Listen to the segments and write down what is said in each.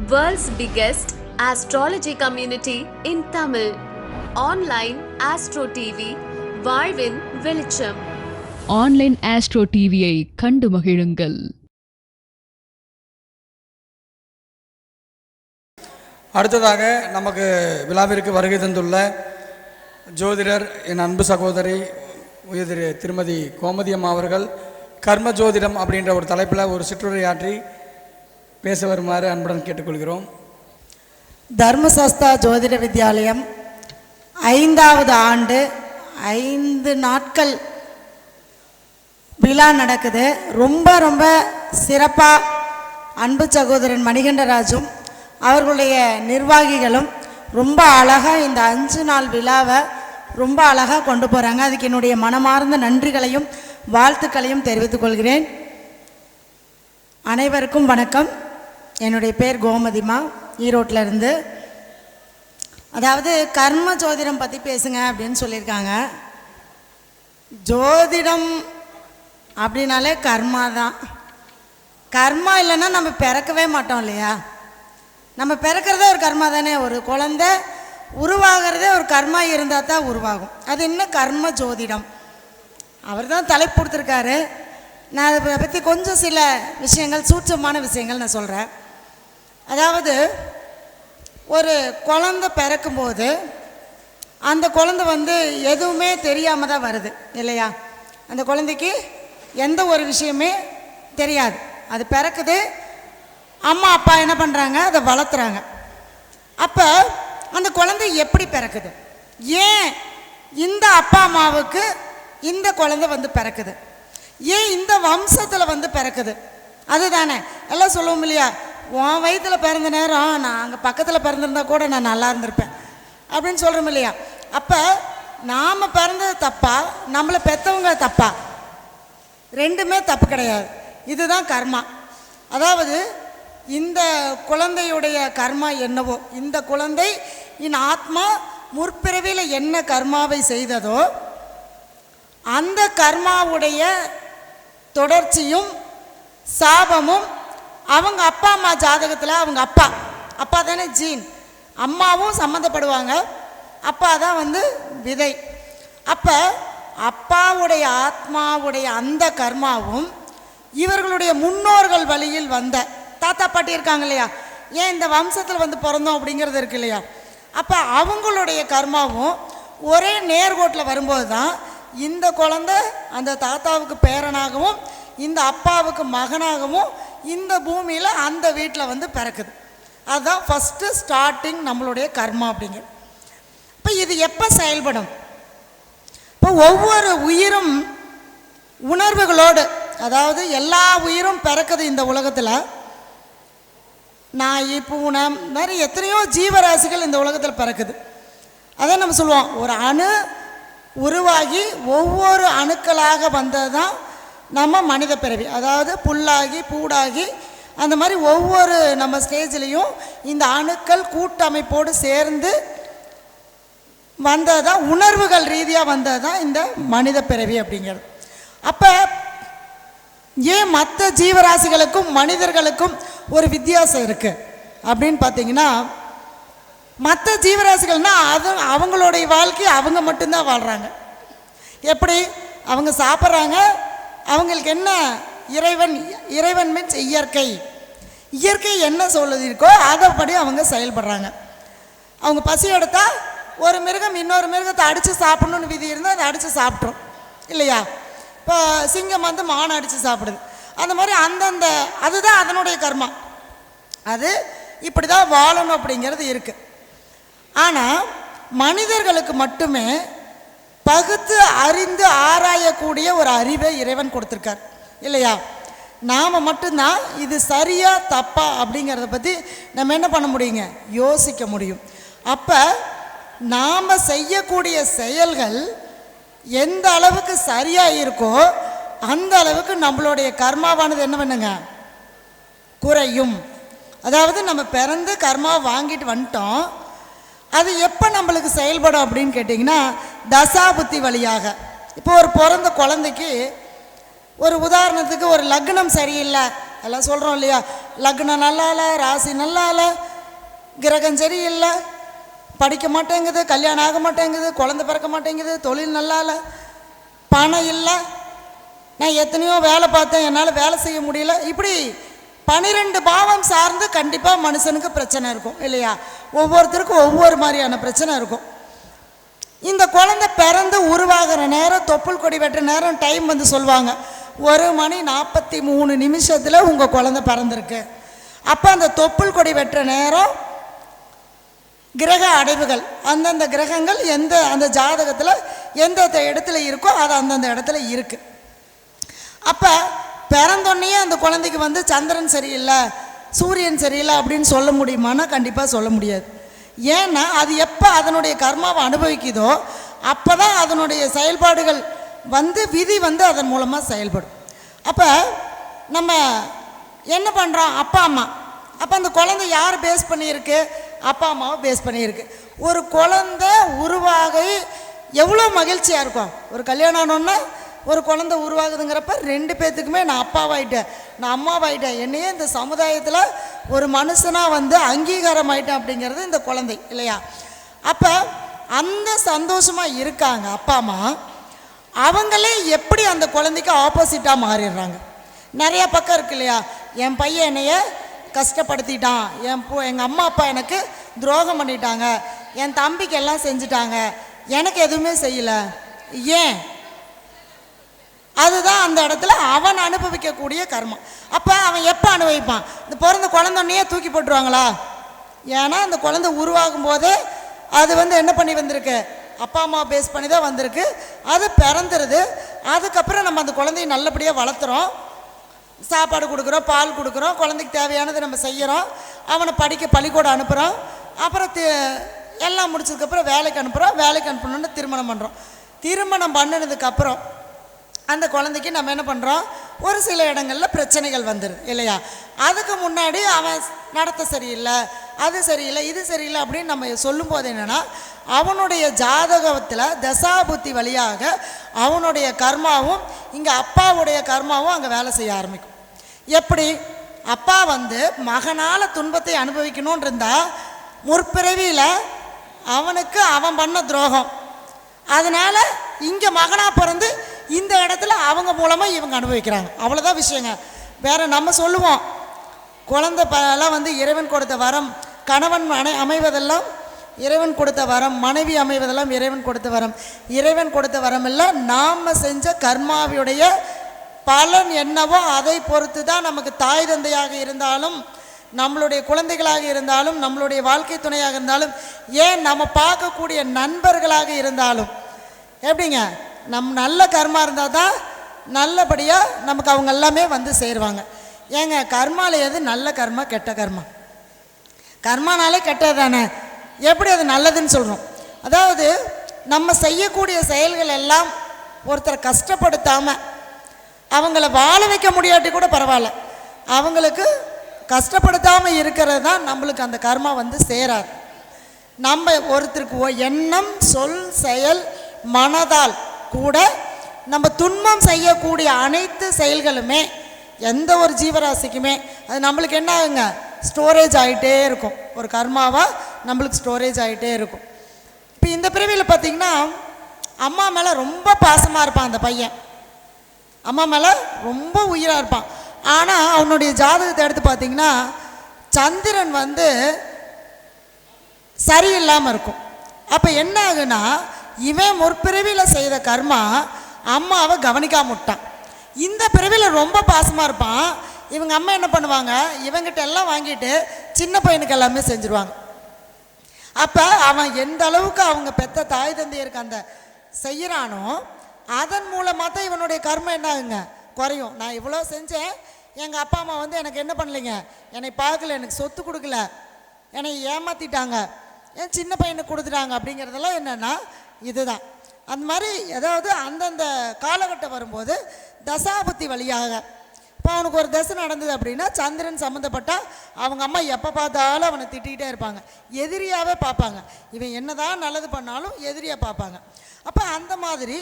World's biggest astrology community in Tamil. Online Astro TV, வாழ்வின் வெளிச்சம். Online astro டிவியை கண்டு மகிழுங்கள். அடுத்ததாக நமக்கு விழாவிற்கு வருகை தந்துள்ள ஜோதிடர் என் அன்பு சகோதரி உயர் திருமதி கோமதி அம்மா அவர்கள் கர்ம ஜோதிடம் அப்படின்ற ஒரு தலைப்பில் ஒரு சிற்றுரையாற்றி பேச வருமாறு அன்புடன் கேட்டுக்கொள்கிறோம். தர்மசாஸ்தா ஜோதிட வித்யாலயம் 5வது ஆண்டு 5 நாட்கள் விழா நடக்குது. ரொம்ப சிறப்பாக அன்பு சகோதரன் மணிகண்டராஜும் அவர்களுடைய நிர்வாகிகளும் ரொம்ப அழகாக இந்த 5 நாள் விழாவை ரொம்ப அழகாக கொண்டு போகிறாங்க. அதுக்கு என்னுடைய மனமார்ந்த நன்றிகளையும் வாழ்த்துக்களையும் தெரிவித்துக் கொள்கிறேன். அனைவருக்கும் வணக்கம். என்னுடைய பேர் கோமதிமா, ஈரோட்டில் இருந்து. அதாவது கர்ம ஜோதிடம் பற்றி பேசுங்க அப்படின்னு சொல்லியிருக்காங்க. ஜோதிடம் அப்படின்னாலே கர்மா தான். கர்மா இல்லைன்னா நம்ம பிறக்கவே மாட்டோம் இல்லையா? நம்ம பிறக்கிறதே ஒரு கர்மா தானே. ஒரு குழந்தை உருவாகிறதே ஒரு கர்மா இருந்தால் தான் உருவாகும். அது என்ன கர்ம ஜோதிடம்? அவர் தான் தலைப்பு கொடுத்துருக்காரு. நான் அதை பற்றி கொஞ்சம் சில விஷயங்கள், சூட்சமான விஷயங்கள் நான் சொல்கிறேன். அதாவது ஒரு குழந்தை பிறக்கும்போது அந்த குழந்தை எதுவுமே தெரியாமல் தான் வருது இல்லையா? அந்த குழந்தைக்கு எந்த ஒரு விஷயமே தெரியாது. அது பிறக்குது, அம்மா அப்பா என்ன பண்ணுறாங்க, அதை வளர்த்துறாங்க. அப்போ அந்த குழந்தை எப்படி பிறக்குது? ஏன் இந்த அப்பா அம்மாவுக்கு இந்த குழந்தை பிறக்குது? ஏன் இந்த வம்சத்தில் பிறக்குது? அதுதானே எல்லாம் சொல்லுவோம் இல்லையா? உன் வயிற்றில் பிறந்த நேரம் நான் அங்கே பக்கத்தில் பிறந்திருந்தா கூட நான் நல்லா இருந்திருப்பேன் அப்படின்னு சொல்கிறோம் இல்லையா? அப்போ நாம் பிறந்தது தப்பா, நம்மளை பெற்றவங்க தப்பா? ரெண்டுமே தப்பு கிடையாது. இதுதான் கர்மா. அதாவது இந்த குழந்தையுடைய கர்மா என்னவோ, இந்த குழந்தை என் ஆத்மா முற்பிறவியில் என்ன கர்மாவை செய்ததோ அந்த கர்மாவுடைய தொடர்ச்சியும் சாபமும் அவங்க அப்பா அம்மா ஜாதகத்தில், அவங்க அப்பா தானே ஜீன், அம்மாவும் சம்மந்தப்படுவாங்க, அப்பா தான் விதை. அப்போ அப்பாவுடைய ஆத்மாவுடைய அந்த கர்மாவும் இவர்களுடைய முன்னோர்கள் வழியில் வந்த தாத்தா பாட்டி இருக்காங்க இல்லையா? ஏன் இந்த வம்சத்தில் பிறந்தோம் அப்படிங்கிறது இருக்கு இல்லையா? அப்போ அவங்களுடைய கர்மாவும் ஒரே நேர்கோட்டில் வரும்போது தான் இந்த குழந்தை அந்த தாத்தாவுக்கு பேரனாகவும் இந்த அப்பாவுக்கு மகனாகவும் இந்த பூமியில் அந்த வீட்டில் பிறக்குது. அதுதான் ஃபஸ்ட்டு ஸ்டார்டிங் நம்மளுடைய கர்மா அப்படிங்கிறது. இப்போ இது எப்போ செயல்படும்? இப்போ ஒவ்வொரு உயிரும் உணர்வுகளோடு, அதாவது எல்லா உயிரும் பிறக்குது இந்த உலகத்தில். நாய், பூனை, மாதிரி எத்தனையோ ஜீவராசிகள் இந்த உலகத்தில் பிறக்குது. அதான் நம்ம சொல்லுவோம், ஒரு அணு உருவாகி ஒவ்வொரு அணுக்களாக வந்தது தான் நம்ம மனித பிறவி. அதாவது புல்லாகி பூடாகி அந்த மாதிரி ஒவ்வொரு நம்ம ஸ்டேஜ்லேயும் இந்த அணுக்கள் கூட்டமைப்போடு சேர்ந்து வந்தது தான், உணர்வுகள் ரீதியாக வந்தது தான் இந்த மனித பிறவி அப்படிங்கிறது. அப்போ ஏன் மற்ற ஜீவராசிகளுக்கும் மனிதர்களுக்கும் ஒரு வித்தியாசம் இருக்குது அப்படின்னு பார்த்தீங்கன்னா, மற்ற ஜீவராசிகள்னால் அவங்களுடைய வாழ்க்கை அவங்க மட்டும்தான் வாழ்கிறாங்க. எப்படி? அவங்க சாப்பிட்றாங்க, அவங்களுக்கு என்ன இறைவன் மீன்ஸ் இயற்கை என்ன சொல்லுது இருக்கோ அதைப்படி அவங்க செயல்படுறாங்க. அவங்க பசி எடுத்தால் ஒரு மிருகம் இன்னொரு மிருகத்தை அடித்து சாப்பிடணுன்னு விதி இருந்தால் அதை அடித்து சாப்பிட்ரும் இல்லையா? இப்போ சிங்கம் மானை அடித்து சாப்பிடுது. அந்த மாதிரி அதுதான் அதனுடைய கர்மா. அது இப்படி தான் வாழணும் அப்படிங்கிறது இருக்குது. ஆனால் மனிதர்களுக்கு மட்டுமே பகுத்து அறிந்து ஆராயக்கூடிய ஒரு அறிவை இறைவன் கொடுத்துருக்கார் இல்லையா? நாம் மட்டும்தான் இது சரியா தப்பா அப்படிங்கிறத பற்றி நம்ம என்ன பண்ண முடியுங்க, யோசிக்க முடியும். அப்போ நாம் செய்யக்கூடிய செயல்கள் எந்த அளவுக்கு சரியாக இருக்கோ அந்த அளவுக்கு நம்மளுடைய கர்மாவானது என்ன பண்ணுங்க, குறையும். அதாவது நம்ம பிறந்து கர்மா வாங்கிட்டு வந்துட்டோம், அது எப்போ நம்மளுக்கு செயல்படும் அப்படின்னு கேட்டிங்கன்னா தசாபுத்தி வழியாக. இப்போ ஒரு பிறந்த குழந்தைக்கு ஒரு உதாரணத்துக்கு ஒரு லக்னம் சரியில்லை எல்லாம் சொல்கிறோம் இல்லையா, லக்னம் நல்லா இல்லை, ராசி நல்லா இல்லை, கிரகம் சரியில்லை, படிக்க மாட்டேங்குது, கல்யாணம் ஆக மாட்டேங்குது, குழந்தை பிறக்க மாட்டேங்குது, தொழில் நல்லா இல்லை, பணம் இல்லை, நான் எத்தனையோ வேலை பார்த்தேன் என்னால் வேலை செய்ய முடியல. இப்படி 12 பாவம் சார்ந்து கண்டிப்பாக மனுஷனுக்கு பிரச்சனை இருக்கும் இல்லையா? ஒவ்வொருத்தருக்கும் ஒவ்வொரு மாதிரியான பிரச்சனை இருக்கும். இந்த குழந்தை பிறந்து உருவாகிற நேரம், தொப்புள் கொடி வெட்டுற நேரம் டைம் வந்து சொல்லுவாங்க, 1:43 உங்கள் குழந்தை பிறந்திருக்கு. அப்போ அந்த தொப்புள் கொடி வெட்டுற நேரம் கிரக அடைவுகள், அந்தந்த கிரகங்கள் அந்த ஜாதகத்தில் எந்த இடத்துல இருக்கோ அது அந்தந்த இடத்துல இருக்குது. அப்போ பிறந்தோடனே அந்த குழந்தைக்கு வந்து சந்திரன் சரியில்லை, சூரியன் சரியில்லை அப்படின்னு சொல்ல முடியுமானா கண்டிப்பாக சொல்ல முடியாது. ஏன்னா அது எப்போ அதனுடைய கர்மாவை அனுபவிக்குதோ அப்போ தான் அதனுடைய செயல்பாடுகள் வந்து விதி வந்து அதன் மூலமாக செயல்படும். அப்போ நம்ம என்ன பண்ணுறோம், அப்பா அம்மா, அப்போ அந்த குழந்தை யார் பேஸ் பண்ணியிருக்கு, அப்பா அம்மாவை பேஸ் பண்ணியிருக்கு. ஒரு குழந்தை உருவாகி எவ்வளோ மகிழ்ச்சியாக இருக்கும். ஒரு கல்யாணம் ஆனோன்னா ஒரு குழந்தை உருவாகுதுங்கிறப்ப 2 பேர்த்துக்குமே நான் அப்பாவாயிட்டேன், நான் அம்மாவாயிட்டேன், என்னையே இந்த சமுதாயத்தில் ஒரு மனுஷனாக வந்து அங்கீகாரம் ஆயிட்டேன் அப்படிங்கிறது இந்த குழந்தை இல்லையா? அப்போ அந்த சந்தோஷமாக இருக்காங்க அப்பா அம்மா. அவங்களே எப்படி அந்த குழந்தைக்கு ஆப்போசிட்டாக மாறிடுறாங்க. நிறையா பக்கம் இருக்கு இல்லையா, என் பையன் என்னைய கஷ்டப்படுத்திட்டான், எங்கள் அம்மா அப்பா எனக்கு துரோகம் பண்ணிட்டாங்க, என் தம்பிக்கு எல்லாம் செஞ்சுட்டாங்க, எனக்கு எதுவுமே செய்யலை, ஏன்? அதுதான் அந்த இடத்துல அவன் அனுபவிக்கக்கூடிய கர்மம். அப்போ அவன் எப்போ அனுபவிப்பான், இந்த பிறந்த குழந்தைன்னே தூக்கி போட்டுருவாங்களா? ஏன்னா அந்த குழந்தை உருவாகும் போதே அது வந்து என்ன பண்ணி வந்திருக்கு, அப்பா அம்மா பேஸ் பண்ணி தான் வந்திருக்கு. அது பிறந்துருது. அதுக்கப்புறம் நம்ம அந்த குழந்தைய நல்லபடியாக வளர்த்துறோம், சாப்பாடு கொடுக்குறோம், பால் கொடுக்குறோம், குழந்தைக்கு தேவையானது நம்ம செய்கிறோம், அவனை படிக்க பள்ளிக்கூடம் அனுப்புகிறோம், அப்புறம் எல்லாம் முடிச்சதுக்கப்புறம் வேலைக்கு அனுப்புகிறோம், வேலைக்கு அனுப்பணுன்னு திருமணம் பண்ணுறோம். திருமணம் பண்ணினதுக்கப்புறம் அந்த குழந்தைக்கு நம்ம என்ன பண்ணுறோம், ஒரு சில இடங்களில் பிரச்சனைகள் வந்துடுது இல்லையா? அதுக்கு முன்னாடி அவன் நடத்த சரியில்லை, அது சரியில்லை, இது சரியில்லை அப்படின்னு நம்ம சொல்லும்போது என்னென்னா, அவனுடைய ஜாதகத்தில் தசாபுத்தி வழியாக அவனுடைய கர்மாவும் இங்கே அப்பாவுடைய கர்மாவும் அங்கே வேலை செய்ய ஆரம்பிக்கும். எப்படி? அப்பா வந்து மகனால் துன்பத்தை அனுபவிக்கணும்னு இருந்தால் முற்பிறவியில் அவனுக்கு அவன் பண்ண துரோகம், அதனால் இங்கே மகனாக பிறந்து இந்த இடத்துல அவங்க மூலமாக இவங்க அனுபவிக்கிறாங்க. அவ்வளோதான் விஷயங்க. வேறு நம்ம சொல்லுவோம் குழந்தை எல்லாம் வந்து இறைவன் கொடுத்த வரம், கணவன் அமைவதெல்லாம் இறைவன் கொடுத்த வரம், மனைவி அமைவதெல்லாம் இறைவன் கொடுத்த வரம். இறைவன் கொடுத்த வரம் இல்லை, நாம் செஞ்ச கர்மாவுடைய பலன் என்னவோ அதை பொறுத்து தான் நமக்கு தாய் தந்தையாக இருந்தாலும், நம்மளுடைய குழந்தைகளாக இருந்தாலும், நம்மளுடைய வாழ்க்கை துணையாக இருந்தாலும், ஏன் நம்ம பார்க்கக்கூடிய நண்பர்களாக இருந்தாலும், எப்படிங்க, நம் நல்ல கர்மா இருந்தால் தான் நல்லபடியாக நமக்கு அவங்க எல்லாமே வந்து சேருவாங்க. ஏங்க கர்மாவில் எது நல்ல கர்மா கெட்ட கர்மா? கர்மானாலே கெட்டது தானே, எப்படி அது நல்லதுன்னு சொல்கிறோம்? அதாவது நம்ம செய்யக்கூடிய செயல்கள் எல்லாம் ஒருத்தரை கஷ்டப்படுத்தாமல் அவங்கள வாழ வைக்க முடியாட்டி கூட பரவாயில்ல, அவங்களுக்கு கஷ்டப்படுத்தாமல் இருக்கிறது தான் நம்மளுக்கு அந்த கர்மா வந்து சேராது. நம்ம ஒருத்தருக்கு எண்ணம், சொல், செயல், மனதால் கூட நம்ம துன்பம் செய்யக்கூடிய அனைத்து செயல்களுமே எந்த ஒரு ஜீவராசிக்குமே அது நம்மளுக்கு என்ன ஆகுங்க, ஸ்டோரேஜ் ஆகிட்டே இருக்கும். ஒரு கர்மாவாக நம்மளுக்கு ஸ்டோரேஜ் ஆகிட்டே இருக்கும். இப்போ இந்த பிரிவில் பார்த்திங்கன்னா அம்மா மேலே ரொம்ப பாசமாக இருப்பான் அந்த பையன், அம்மா மேலே ரொம்ப உயிராக இருப்பான். ஆனால் அவனுடைய ஜாதகத்தை எடுத்து பார்த்திங்கன்னா சந்திரன் வந்து சரியில்லாமல் இருக்கும். அப்போ என்ன ஆகுனா, இவன் முற்பிறவியில் செய்த கர்மா அம்மாவை கவனிக்காம விட்டான். இந்த பிறவியில் ரொம்ப பாசமாக இருப்பான். இவங்க அம்மா என்ன பண்ணுவாங்க, இவங்கிட்ட எல்லாம் வாங்கிட்டு சின்ன பையனுக்கு எல்லாமே செஞ்சுருவாங்க. அப்போ அவன் எந்த அளவுக்கு அவங்க பெத்த தாய் தந்தையருக்கு அந்த செய்கிறானோ அதன் மூலமாக தான் இவனுடைய கர்மம் என்ன ஆகுங்க, குறையும். நான் இவ்வளோ செஞ்சேன், எங்கள் அப்பா அம்மா வந்து எனக்கு என்ன பண்ணலைங்க, என்னை பார்க்கல, எனக்கு சொத்து கொடுக்கல, என்னை ஏமாற்றிட்டாங்க, என் சின்ன பையனுக்கு கொடுத்துட்டாங்க அப்படிங்கிறதெல்லாம் என்னென்னா இதுதான். அந்த மாதிரி ஏதாவது அந்தந்த காலகட்டம் வரும்போது தசாபுத்தி வழியாக இப்போ அவனுக்கு ஒரு தசை நடந்தது அப்படின்னா சந்திரன் சம்மந்தப்பட்டால் அவங்க அம்மா எப்போ பார்த்தாலும் அவனை திட்டிக்கிட்டே இருப்பாங்க, எதிரியாகவே பார்ப்பாங்க. இவன் என்னதான் நல்லது பண்ணாலும் எதிரியாக பார்ப்பாங்க. அப்போ அந்த மாதிரி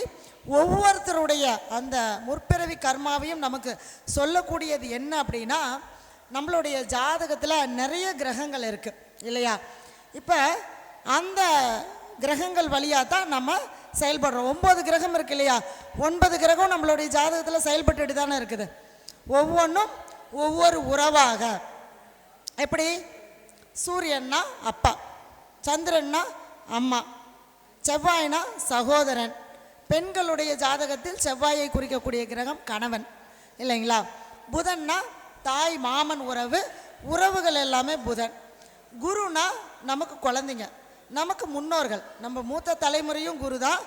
ஒவ்வொருத்தருடைய அந்த முற்பிறவி கர்மாவையும் நமக்கு சொல்லக்கூடியது என்ன அப்படின்னா, நம்மளுடைய ஜாதகத்தில் நிறைய கிரகங்கள் இருக்குது இல்லையா? இப்போ அந்த கிரகங்கள் வழியாக தான் நம்ம செயல்படுறோம். 9 கிரகம் இருக்கு இல்லையா? 9 கிரகம் நம்மளுடைய ஜாதகத்தில் செயல்பட்டுட்டு தானே இருக்குது. ஒவ்வொன்றும் ஒவ்வொரு உறவாக. எப்படி? சூரியன்னா அப்பா, சந்திரன்னா அம்மா, செவ்வாய்னா சகோதரன். பெண்களுடைய ஜாதகத்தில் செவ்வாயை குறிக்கக்கூடிய கிரகம் கணவன் இல்லைங்களா? புதன்னா தாய் மாமன் உறவு, உறவுகள் எல்லாமே புதன். குருனா நமக்கு குழந்தைங்க, நமக்கு முன்னோர்கள், நம்ம மூத்த தலைமுறையும் குரு தான்,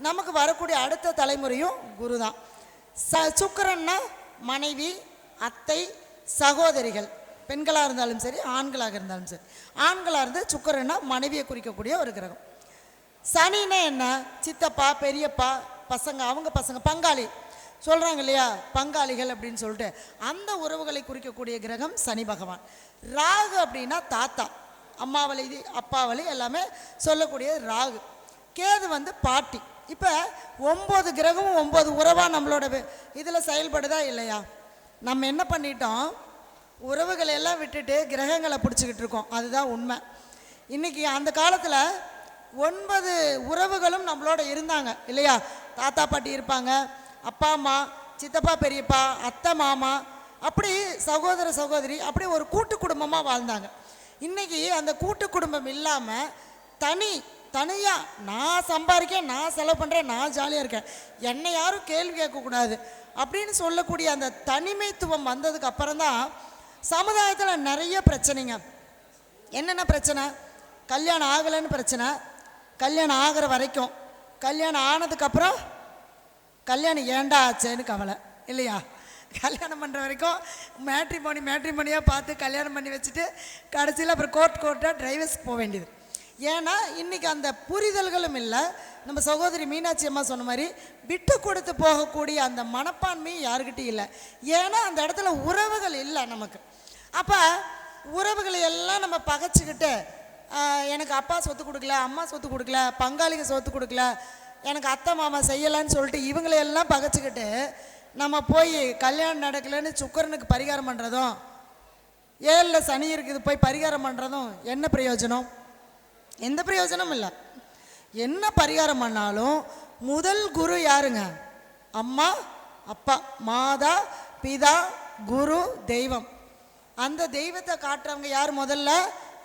நமக்கு வரக்கூடிய அடுத்த தலைமுறையும் குரு தான். சுக்கிரன்னா மனைவி, அத்தை, சகோதரிகள், பெண்களாக இருந்தாலும் சரி ஆண்களாக இருந்தாலும் சரி. ஆண்களாக இருந்து சுக்கிரன்னா மனைவியை குறிக்கக்கூடிய ஒரு கிரகம். சனின்னா என்ன? சித்தப்பா பெரியப்பா பசங்க, அவங்க பசங்க பங்காளி சொல்கிறாங்க இல்லையா, பங்காளிகள் அப்படின்னு சொல்லிட்டு அந்த உறவுகளை குறிக்கக்கூடிய கிரகம் சனி பகவான். ராகு அப்படின்னா தாத்தா, அம்மாவளி அப்பாவளி எல்லாமே சொல்லக்கூடிய ராகு. கேது வந்து பாட்டி. இப்போ 9 கிரகமும் 9 உறவாக நம்மளோட இதில் செயல்படுதா இல்லையா? நம்ம என்ன பண்ணிட்டோம், உறவுகளை எல்லாம் விட்டுட்டு கிரகங்களை பிடிச்சிக்கிட்டு இருக்கோம். அதுதான் உண்மை. இன்றைக்கி அந்த காலத்தில் 9 உறவுகளும் நம்மளோட இருந்தாங்க இல்லையா? தாத்தா பாட்டி இருப்பாங்க, அப்பா அம்மா, சித்தப்பா பெரியப்பா, அத்தை மாமா, அப்படி சகோதர சகோதரி, அப்படி ஒரு கூட்டு குடும்பமாக வாழ்ந்தாங்க. இன்றைக்கி அந்த கூட்டு குடும்பம் இல்லாமல் தனியாக நான் சம்பாதிக்கேன், நான் செலவு பண்ணுறேன், நான் ஜாலியாக இருக்கேன், என்னை யாரும் கேள்வி கேட்கக்கூடாது அப்படின்னு சொல்லக்கூடிய அந்த தனிமைத்துவம் வந்ததுக்கு அப்புறம்தான் சமுதாயத்தில் நிறைய பிரச்சனைங்க. என்னென்ன பிரச்சனை? கல்யாணம் ஆகலைன்னு பிரச்சனை, கல்யாணம் ஆகிற வரைக்கும், கல்யாணம் ஆனதுக்கப்புறம் கல்யாணம் ஏண்டா ஆச்சேன்னு கவலை இல்லையா? கல்யாணம் பண்ணுற வரைக்கும் மேட்ரிமோனியாக பார்த்து கல்யாணம் பண்ணி வச்சுட்டு கடைசியில் அப்புறம் கோர்ட்டாக டிரைவர்ஸ்க்கு போக வேண்டியது. ஏன்னா இன்றைக்கி அந்த புரிதல்களும் இல்லை. நம்ம சகோதரி மீனாட்சி அம்மா சொன்ன மாதிரி விட்டு கொடுத்து போகக்கூடிய அந்த மனப்பான்மையும் யாருக்கிட்டையும் இல்லை. ஏன்னா அந்த இடத்துல உறவுகள் இல்லை நமக்கு. அப்போ உறவுகளை எல்லாம் நம்ம பகைச்சிக்கிட்டு, எனக்கு அப்பா சொத்து கொடுக்கல, அம்மா சொத்து கொடுக்கல, பங்காளிங்க சொத்து கொடுக்கல, எனக்கு அத்தை மாமா செய்யலைன்னு சொல்லிட்டு இவங்களையெல்லாம் பகைச்சிக்கிட்டு நம்ம போய் கல்யாணம் நடக்கலைன்னு சுக்கரனுக்கு பரிகாரம் பண்ணுறதும், 7ல் சனி இருக்குது போய் பரிகாரம் பண்ணுறதும் என்ன பிரயோஜனம்? எந்த பிரயோஜனமும் இல்லை. என்ன பரிகாரம் பண்ணாலும் முதல் குரு யாருங்க? அம்மா அப்பா, மாதா பிதா குரு தெய்வம். அந்த தெய்வத்தை காட்டுறவங்க யார்? முதல்ல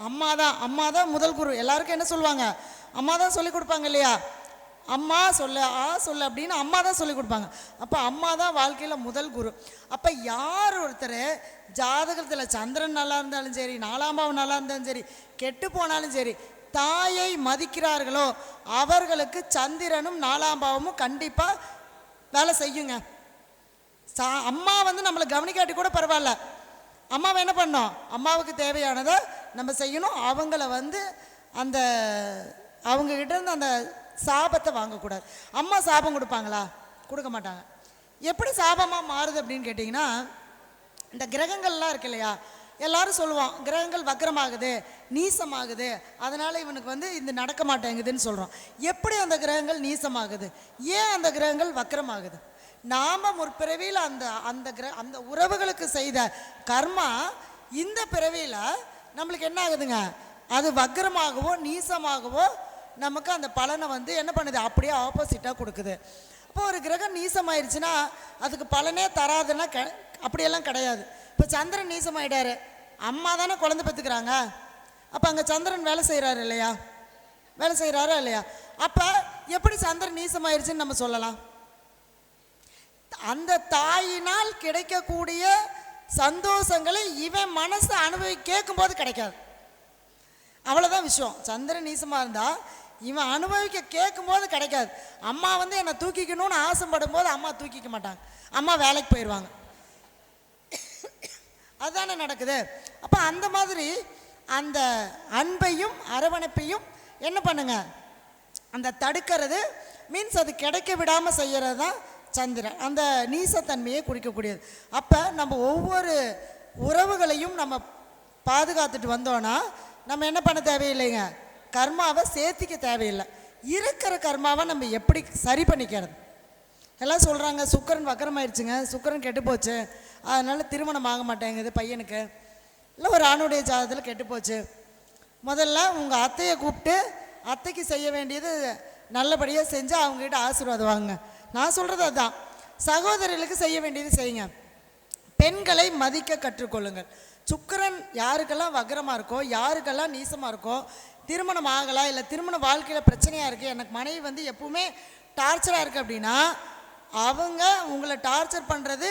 அம்மா தான். அம்மா தான் முதல் குரு. எல்லாருக்கும் என்ன சொல்லுவாங்க? அம்மா தான் சொல்லி கொடுப்பாங்க இல்லையா? அம்மா சொல்லு சொல்லு அப்படின்னு அம்மா தான் சொல்லி கொடுப்பாங்க. அப்போ அம்மா தான் வாழ்க்கையில் முதல் குரு. அப்போ யார் ஒருத்தர் ஜாதகத்தில் சந்திரன் நல்லா இருந்தாலும் சரி, 4ஆம் பாவம் நல்லா இருந்தாலும் சரி, கெட்டு போனாலும் சரி, தாயை மதிக்கிறார்களோ அவர்களுக்கு சந்திரனும் 4ஆம் பாவமும் கண்டிப்பாக வேலை செய்யுங்க. அம்மா வந்து நம்மளை கவனிக்காட்டி கூட பரவாயில்ல, அம்மாவை என்ன பண்ணோம், அம்மாவுக்கு தேவையானதை நம்ம செய்யணும். அவங்கள வந்து அந்த அவங்கக்கிட்ட இருந்து அந்த சாபத்தை வாங்கக்கூடாது. அம்மா சாபம் கொடுப்பாங்களா? கொடுக்க மாட்டாங்க. எப்படி சாபமாக மாறுது அப்படின்னு கேட்டிங்கன்னா, இந்த கிரகங்கள்லாம் இருக்கு இல்லையா, எல்லாரும் சொல்லுவான் கிரகங்கள் வக்ரமாகுது, நீசமாகுது, அதனால் இவனுக்கு வந்து இது நடக்க மாட்டேங்குதுன்னு சொல்கிறோம். எப்படி அந்த கிரகங்கள் நீசமாகுது? ஏன் அந்த கிரகங்கள் வக்ரமாகுது? நாம் முற்பிறவியில் அந்த உறவுகளுக்கு செய்த கர்மா இந்த பிறவியில் நம்மளுக்கு என்ன ஆகுதுங்க, அது வக்ரமாகவோ நீசமாகவோ நமக்கு அந்த பலனை வந்து என்ன பண்ணுது, அப்படியே ஆப்போசிட்டாக கொடுக்குது. அப்போ ஒரு கிரகம் நீசமாயிருச்சுன்னா அதுக்கு பலனே தராதுன்னா அப்படியெல்லாம் கிடையாது. இப்போ சந்திரன் நீசமாயிட்டாரு, அம்மா தானே குழந்தை பெற்றுக்கிறாங்க, அப்போ அங்கே சந்திரன் வேலை செய்கிறாரு இல்லையா? வேலை செய்கிறாரா இல்லையா? அப்போ எப்படி சந்திரன் நீசமாயிருச்சுன்னு நம்ம சொல்லலாம்? அந்த தாயினால் கிடைக்கக்கூடிய சந்தோஷங்களை இவன் மனசை கேட்கும்போது கிடைக்காது. அவ்வளோதான் விஷயம். சந்திரன் நீசமாக இருந்தால் இவன் அனுபவிக்க கேட்கும்போது கிடைக்காது. அம்மா வந்து என்னை தூக்கிக்கணும்னு ஆசைப்படும் போது அம்மா தூக்கிக்க மாட்டாங்க, அம்மா வேலைக்கு போயிடுவாங்க. அதுதானே நடக்குது. அப்போ அந்த மாதிரி அந்த அன்பையும் அரவணைப்பையும் என்ன பண்ணுங்க, அந்த தடுக்கிறது மீன்ஸ் அது கிடைக்க விடாமல் செய்கிறது தான் சந்திரன், அந்த நீசத்தன்மையை குறிக்கக்கூடியது. அப்போ நம்ம ஒவ்வொரு உறவுகளையும் நம்ம பாதுகாத்துட்டு வந்தோன்னா நம்ம என்ன பண்ண தேவையில்லைங்க, கர்மாவை சேர்த்திக்க தேவையில்லை. இருக்கிற கர்மாவை நம்ம எப்படி சரி பண்ணிக்கிறது? எல்லாம் சொல்கிறாங்க சுக்கரன் வக்கரமாயிடுச்சுங்க, சுக்கரன் கெட்டு போச்சு, அதனால் திருமணம் ஆக மாட்டேங்குது பையனுக்கு, இல்லை ஒரு ஆணுடைய ஜாதகத்தில் கெட்டு போச்சு. முதல்ல உங்கள் அத்தையை கூப்பிட்டு அத்தைக்கு செய்ய வேண்டியது நல்லபடியாக செஞ்சு அவங்ககிட்ட ஆசீர்வாதம் வாங்குங்க. நான் சொல்கிறது அதுதான். சகோதரிகளுக்கு செய்ய வேண்டியது செய்யுங்க. பெண்களை மதிக்க கற்றுக்கொள்ளுங்கள். சுக்கிரன் யாருக்கெல்லாம் வக்ரமாக இருக்கோ, யாருக்கெல்லாம் நீசமாக இருக்கோ, திருமணம் ஆகலாம் இல்லை திருமண வாழ்க்கையில் பிரச்சனையாக இருக்குது, எனக்கு மனைவி வந்து எப்பவுமே டார்ச்சராக இருக்குது அப்படின்னா அவங்க உங்களை டார்ச்சர் பண்ணுறது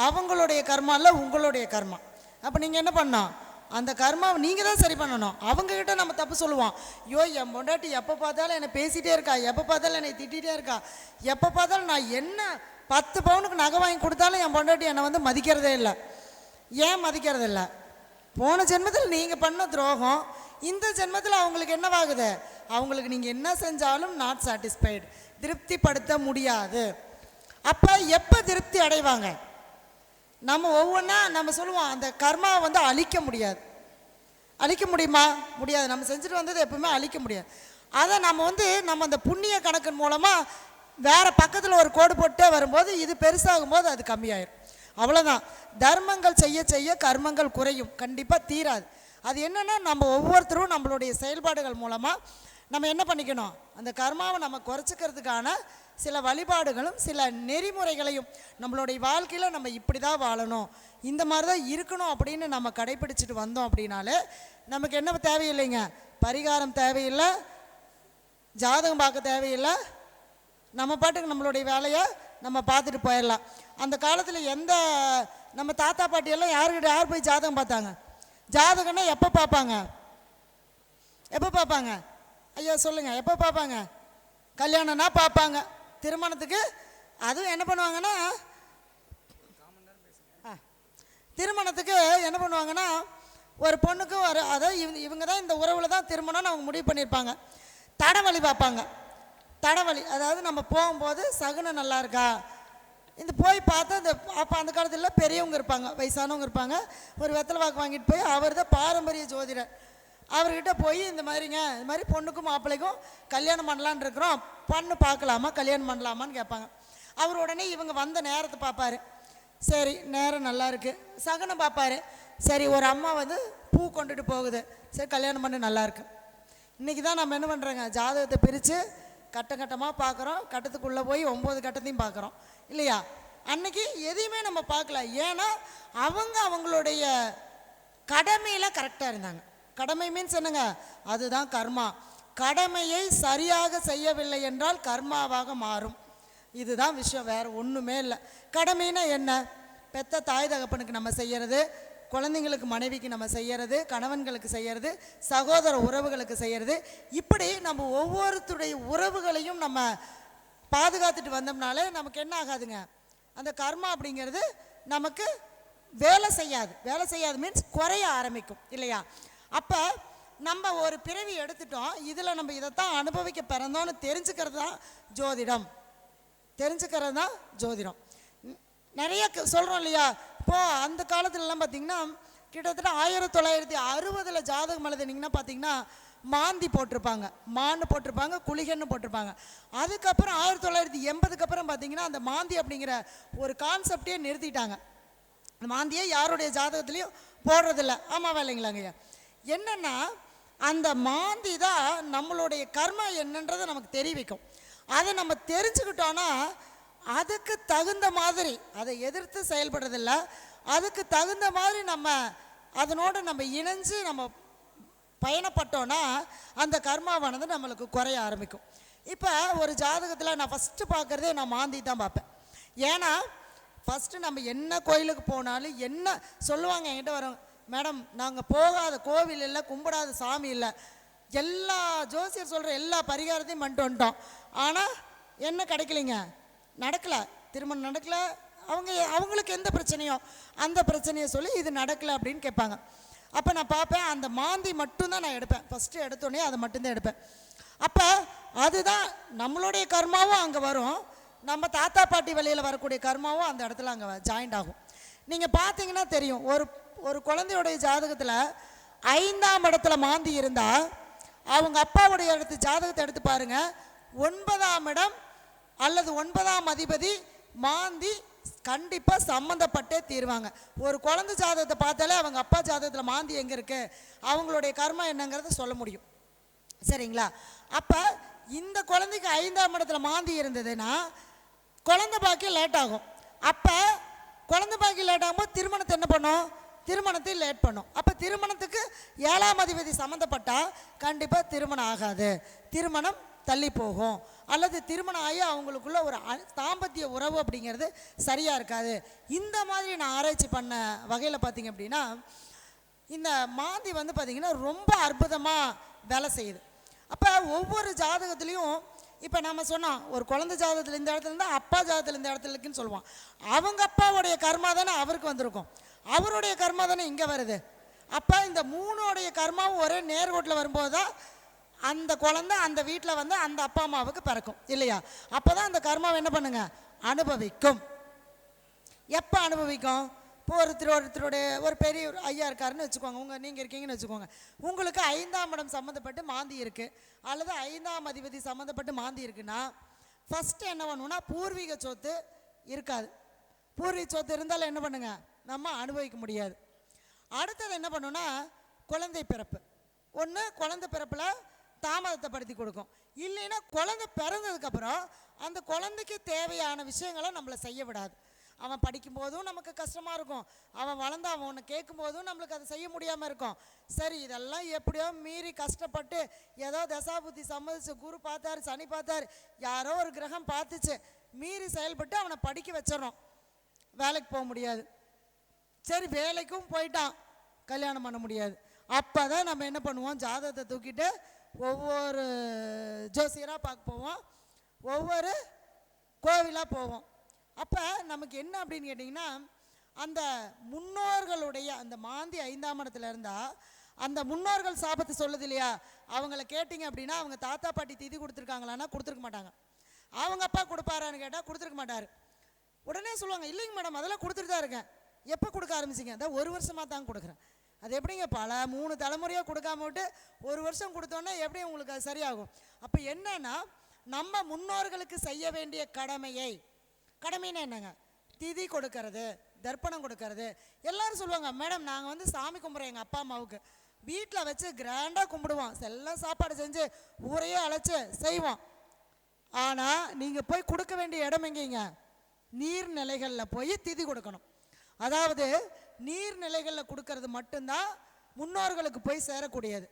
அவங்களுடைய கர்மா இல்லை, உங்களுடைய கர்மா. அப்போ நீங்கள் என்ன பண்ணணும், அந்த கர்மாவை நீங்கள் தான் சரி பண்ணணும். அவங்கக்கிட்ட நம்ம தப்பு சொல்லுவோம், ஐயோ என் பொண்டாட்டி எப்போ பார்த்தாலும் என்னை பேசிகிட்டே இருக்கா, எப்போ பார்த்தாலும் என்னை திட்டிகிட்டே இருக்கா, எப்போ பார்த்தாலும் நான் என்ன 10 பவுனுக்கு நகை வாங்கி கொடுத்தாலும் என் பொண்டாட்டி என்னை வந்து மதிக்கிறதே இல்லை. ஏன் மதிக்கிறது இல்லை? போன ஜென்மத்தில் நீங்கள் பண்ண துரோகம் இந்த ஜென்மத்தில் அவங்களுக்கு என்னவாகுது, அவங்களுக்கு நீங்கள் என்ன செஞ்சாலும் நாட் சாட்டிஸ்ஃபைடு, திருப்திப்படுத்த முடியாது. அப்போ எப்போ திருப்தி அடைவாங்க? நம்ம ஒவ்வொன்றா நம்ம சொல்லுவோம் அந்த கர்மாவை வந்து அழிக்க முடியாது. அழிக்க முடியுமா? முடியாது. நம்ம செஞ்சுட்டு வந்தது எப்பவுமே அழிக்க முடியாது. அதை நம்ம வந்து நம்ம அந்த புண்ணிய கணக்கின் மூலமாக வேறு பக்கத்தில் ஒரு கோடு போட்டே வரும்போது இது பெருசாகும் போது அது கம்மியாயிடும். அவ்வளோதான். தர்மங்கள் செய்ய செய்ய கர்மங்கள் குறையும், கண்டிப்பாக தீராது. அது என்னென்னா நம்ம ஒவ்வொருத்தரும் நம்மளுடைய செயல்பாடுகள் மூலமாக நம்ம என்ன பண்ணிக்கணும், அந்த கர்மாவை நம்ம குறைச்சிக்கிறதுக்கான சில வழிபாடுகளும் சில நெறிமுறைகளையும் நம்மளுடைய வாழ்க்கையில் நம்ம இப்படி தான் வாழணும், இந்த மாதிரி தான் இருக்கணும் அப்படின்னு நம்ம கடைப்பிடிச்சிட்டு வந்தோம் அப்படின்னாலே நமக்கு என்ன தேவையில்லைங்க, பரிகாரம் தேவையில்லை, ஜாதகம் பார்க்க தேவையில்லை, நம்ம பாட்டுக்கு நம்மளுடைய வேலையை நம்ம பார்த்துட்டு போயிடலாம். அந்த காலத்தில் எந்த நம்ம தாத்தா பாட்டியெல்லாம் யார் போய் ஜாதகம் பார்த்தாங்க? ஜாதகம்னா எப்போ பார்ப்பாங்க? எப்போ பார்ப்பாங்க? ஐயா சொல்லுங்கள், எப்போ பார்ப்பாங்க? கல்யாணம்னா பார்ப்பாங்க. திருமணத்துக்கு அதுவும் என்ன பண்ணுவாங்கன்னா, திருமணத்துக்கு என்ன பண்ணுவாங்கன்னா ஒரு பொண்ணுக்கு ஒரு அதாவது இவங்க தான் இந்த உறவில் தான் திருமணம்னு அவங்க முடிவு பண்ணியிருப்பாங்க. தடவழி பார்ப்பாங்க. தடவழி அதாவது நம்ம போகும்போது சகுனம் நல்லா இருக்கா, இந்த போய் பார்த்தா இந்த அப்போ அந்த காலத்தில் பெரியவங்க இருப்பாங்க, வயசானவங்க இருப்பாங்க, ஒரு வெத்தலை வாக்கு வாங்கிட்டு போய் அவர் தான் பாரம்பரிய ஜோதிடர், அவர்கிட்ட போய் இந்த மாதிரிங்க இந்த மாதிரி பொண்ணுக்கும் மாப்பிள்ளைக்கும் கல்யாணம் பண்ணலான்னு இருக்கிறோம், பொண்ணு பார்க்கலாமா கல்யாணம் பண்ணலாமான்னு கேட்பாங்க. அவர் உடனே இவங்க வந்த நேரத்தை பார்ப்பார், சரி நேரம் நல்லா இருக்குது. சகனம் பார்ப்பார், சரி ஒரு அம்மா வந்து பூ கொண்டுட்டு போகுது, சரி கல்யாணம் பண்ண நல்லாயிருக்கு. இன்றைக்கி தான் நம்ம என்ன பண்ணுறோங்க, ஜாதகத்தை பிரித்து கட்டமாக பார்க்குறோம், கட்டத்துக்குள்ளே போய் 9 கட்டத்தையும் பார்க்குறோம் இல்லையா? அன்னைக்கு எதையுமே நம்ம பார்க்கல. ஏன்னா அவங்க அவங்களுடைய கடமையில் கரெக்டாக இருந்தாங்க. கடமை மீன்ஸ் என்னங்க, அதுதான் கர்மா. கடமையை சரியாக செய்யவில்லை என்றால் கர்மாவாக மாறும். இதுதான் விஷயம், வேறு ஒன்றுமே இல்லை. கடமைன்னா என்ன? பெத்த தாய் தகப்பனுக்கு நம்ம செய்கிறது, குழந்தைங்களுக்கு மனைவிக்கு நம்ம செய்கிறது, கணவன்களுக்கு செய்கிறது, சகோதர உறவுகளுக்கு செய்கிறது, இப்படி நம்ம ஒவ்வொருத்தருடைய உறவுகளையும் நம்ம பாதுகாத்துட்டு வந்தோம்னாலே நமக்கு என்ன ஆகாதுங்க, அந்த கர்மா அப்படிங்கிறது நமக்கு வேலை செய்யாது. வேலை செய்யாது மீன்ஸ் குறைய ஆரம்பிக்கும் இல்லையா? அப்போ நம்ம ஒரு பிறவி எடுத்துட்டோம், இதில் நம்ம இதைத்தான் அனுபவிக்க பிறந்தோன்னு தெரிஞ்சுக்கிறது தான் ஜோதிடம். தெரிஞ்சுக்கிறது தான் ஜோதிடம். நிறைய சொல்கிறோம் இல்லையா? இப்போது அந்த காலத்துலலாம் பார்த்திங்கன்னா கிட்டத்தட்ட 1960 ஜாதகம் எழுதுனீங்கன்னா பார்த்திங்கன்னா மாந்தி போட்டிருப்பாங்க, மான்னு போட்டிருப்பாங்க, குளிகன்னு போட்டிருப்பாங்க. அதுக்கப்புறம் 1980க்கு அப்புறம் பார்த்திங்கன்னா அந்த மாந்தி அப்படிங்கிற ஒரு கான்செப்டே நிறுத்திட்டாங்க. அந்த மாந்தியே யாருடைய ஜாதகத்துலேயும் போடுறதில்ல. ஆமாவா இல்லைங்களாங்கய்யா? என்னென்னா அந்த மாந்தி தான் நம்மளுடைய கர்மா என்னன்றதை நமக்கு தெரிவிக்கும். அதை நம்ம தெரிஞ்சுக்கிட்டோன்னா அதுக்கு தகுந்த மாதிரி, அதை எதிர்த்து செயல்படுறதில்ல, அதுக்கு தகுந்த மாதிரி நம்ம அதனோடு நம்ம இணைஞ்சு நம்ம பயணப்பட்டோன்னா அந்த கர்மாவானது நம்மளுக்கு குறைய ஆரம்பிக்கும். இப்போ ஒரு ஜாதகத்தில் நான் ஃபஸ்ட்டு பார்க்குறதே நான் மாந்தி தான் பார்ப்பேன். ஏன்னா ஃபஸ்ட்டு நம்ம என்ன கோயிலுக்கு போனாலும் என்ன சொல்லுவாங்க, என்கிட்ட வரோம், மேடம் நாங்கள் போகாத கோவில் இல்லை, கும்பிடாத சாமி இல்லை, எல்லா ஜோசியர் சொல்கிற எல்லா பரிகாரத்தையும் பண்ணிட்டு வந்துட்டோம், ஆனால் என்ன கிடைக்கலைங்க, நடக்கலை, திருமணம் நடக்கலை, அவங்களுக்கு எந்த பிரச்சனையோ அந்த பிரச்சனையை சொல்லி இது நடக்கலை அப்படின்னு கேட்பாங்க. அப்போ நான் பார்ப்பேன், அந்த மாந்தி மட்டும்தான் நான் எடுப்பேன். ஃபஸ்ட்டு எடுத்தோடனே அதை மட்டும்தான் எடுப்பேன். அப்போ அதுதான் நம்மளுடைய கர்மாவும் அங்கே வரும், நம்ம தாத்தா பாட்டி வழியில் வரக்கூடிய கர்மாவும் அந்த இடத்துல அங்கே ஜாயிண்ட் ஆகும். நீங்கள் பார்த்தீங்கன்னா தெரியும், ஒரு குழந்தையுடைய ஜாதகத்தில் 5ஆம் இடத்துல மாந்தி இருந்தால் அவங்க அப்பாவுடைய ஜாதகத்தை எடுத்து பாருங்கள், 9ஆம் இடம் அல்லது 9ஆம் அதிபதி மாந்தி கண்டிப்பாக சம்மந்தப்பட்டே தீருவாங்க. ஒரு குழந்தை ஜாதகத்தை பார்த்தாலே அவங்க அப்பா ஜாதகத்தில் மாந்தி எங்கே இருக்குது, அவங்களுடைய கர்மா என்னங்கிறத சொல்ல முடியும். சரிங்களா? அப்போ இந்த குழந்தைக்கு 5ஆம் இடத்துல மாந்தி இருந்ததுன்னா குழந்தை பாக்கியம் லேட் ஆகும். அப்போ குழந்தை பாக்கியம் லேட் ஆகும்போது திருமணத்தை என்ன பண்ணும், திருமணத்தை லேட் பண்ணும். அப்போ திருமணத்துக்கு 7ஆம் அதிபதி சம்மந்தப்பட்டால் கண்டிப்பாக திருமணம் ஆகாது, திருமணம் தள்ளி போகும், அல்லது திருமணம் ஆகி அவங்களுக்குள்ள ஒரு தாம்பத்திய உறவு அப்படிங்கிறது சரியாக இருக்காது. இந்த மாதிரி நான் ஆராய்ச்சி பண்ண வகையில் பார்த்திங்க அப்படின்னா இந்த மாந்தி வந்து பார்த்திங்கன்னா ரொம்ப அற்புதமாக வேலை செய்யுது. அப்போ ஒவ்வொரு ஜாதகத்துலேயும் இப்போ நம்ம சொன்னோம், ஒரு குழந்தை ஜாதகத்தில் இந்த இடத்துல இருந்தால் அப்பா ஜாதகத்தில் இந்த இடத்துல இருக்குன்னு சொல்லுவோம். அவங்க அப்பாவுடைய கர்மா தானே அவருக்கு வந்திருக்கும், அவருடைய கர்மா தானே இங்கே வருது. அப்போ இந்த 3உடைய கர்மாவும் ஒரே நேர்கோட்டில் வரும்போது தான் அந்த குழந்தை அந்த வீட்டில் வந்து அந்த அப்பா அம்மாவுக்கு பிறக்கும் இல்லையா? அப்போ தான் அந்த கர்மாவை என்ன பண்ணுங்க, அனுபவிக்கும். எப்போ அனுபவிக்கும்? இப்போ ஒருத்தருடைய ஒரு பெரிய ஐயா இருக்காருன்னு வச்சுக்கோங்க, நீங்கள் இருக்கீங்கன்னு வச்சுக்கோங்க, உங்களுக்கு 5ஆம் இடம் சம்மந்தப்பட்டு மாந்தி இருக்குது அல்லது 5ஆம் அதிபதி சம்மந்தப்பட்டு மாந்தி இருக்குன்னா ஃபஸ்ட்டு என்ன பண்ணுவோன்னா பூர்வீக சொத்து இருக்காது. பூர்வீக சொத்து இருந்தாலும் என்ன பண்ணுங்க, நம்ம அனுபவிக்க முடியாது. அடுத்தது என்ன பண்ணுன்னா குழந்தை பிறப்பு. ஒன்று குழந்தை பிறப்பில் தாமதத்தை படுத்தி கொடுக்கும், இல்லைன்னா குழந்தை பிறந்ததுக்கப்புறம் அந்த குழந்தைக்கு தேவையான விஷயங்களை நம்மளை செய்ய விடாது. அவன் படிக்கும்போதும் நமக்கு கஷ்டமாக இருக்கும், அவன் வளர்ந்து அவன் ஒன்று கேட்கும்போதும் நம்மளுக்கு அதை செய்ய முடியாமல் இருக்கும். சரி, இதெல்லாம் எப்படியோ மீறி கஷ்டப்பட்டு ஏதோ தசாபுத்தி சம்மதிச்சு, குரு பார்த்தாரு, சனி பார்த்தாரு, யாரோ ஒரு கிரகம் பார்த்துச்சு, மீறி செயல்பட்டு அவனை படிக்க வச்சிடறோம். வேலைக்கு போக முடியாது. சரி, வேலைக்கும் போயிட்டான், கல்யாணம் பண்ண முடியாது. அப்போ தான் நம்ம என்ன பண்ணுவோம், ஜாதகத்தை தூக்கிட்டு ஒவ்வொரு ஜோசியராக பார்க்க போவோம், ஒவ்வொரு கோவிலாக போவோம். அப்போ நமக்கு என்ன அப்படின்னு கேட்டிங்கன்னா, அந்த முன்னோர்களுடைய அந்த மாந்தி 5ஆம் இடத்துல இருந்தால் அந்த முன்னோர்கள் சாபத்தை சொல்லுது இல்லையா, அவங்கள கேட்டிங்க அப்படின்னா அவங்க தாத்தா பாட்டி திதி கொடுத்துருக்காங்களான்னா கொடுத்துருக்க மாட்டாங்க. அவங்க அப்பா கொடுப்பாரான்னு கேட்டால் கொடுத்துருக்க மாட்டார். உடனே சொல்லுவாங்க, இல்லைங்க மேடம் அதெல்லாம் கொடுத்துட்டு தான் இருக்கேன். எப்போ கொடுக்க ஆரம்பிச்சிங்க? அதான் 1 வருஷமாக தான் கொடுக்குறேன். அது எப்படிங்க, பல 3 தலைமுறையாக கொடுக்காம விட்டு 1 வருஷம் கொடுத்தோன்னே எப்படி உங்களுக்கு அது சரியாகும்? அப்போ என்னன்னா, நம்ம முன்னோர்களுக்கு செய்ய வேண்டிய கடமைன்னா என்னங்க, திதி கொடுக்கறது, தர்ப்பணம் கொடுக்கறது. எல்லோரும் சொல்லுவாங்க, மேடம் நாங்கள் வந்து சாமி கும்பிட்றோம் எங்கள் அப்பா அம்மாவுக்கு, வீட்டில் வச்சு கிராண்டாக கும்பிடுவோம், எல்லாம் சாப்பாடு செஞ்சு ஊரையே அழைச்சி செய்வோம். ஆனால் நீங்கள் போய் கொடுக்க வேண்டிய இடம் எங்கேங்க, நீர்நிலைகளில் போய் திதி கொடுக்கணும். அதாவது நீர்நிலைகளில் கொடுக்கறது மட்டும்தான் முன்னோர்களுக்கு போய் சேரக்கூடியது.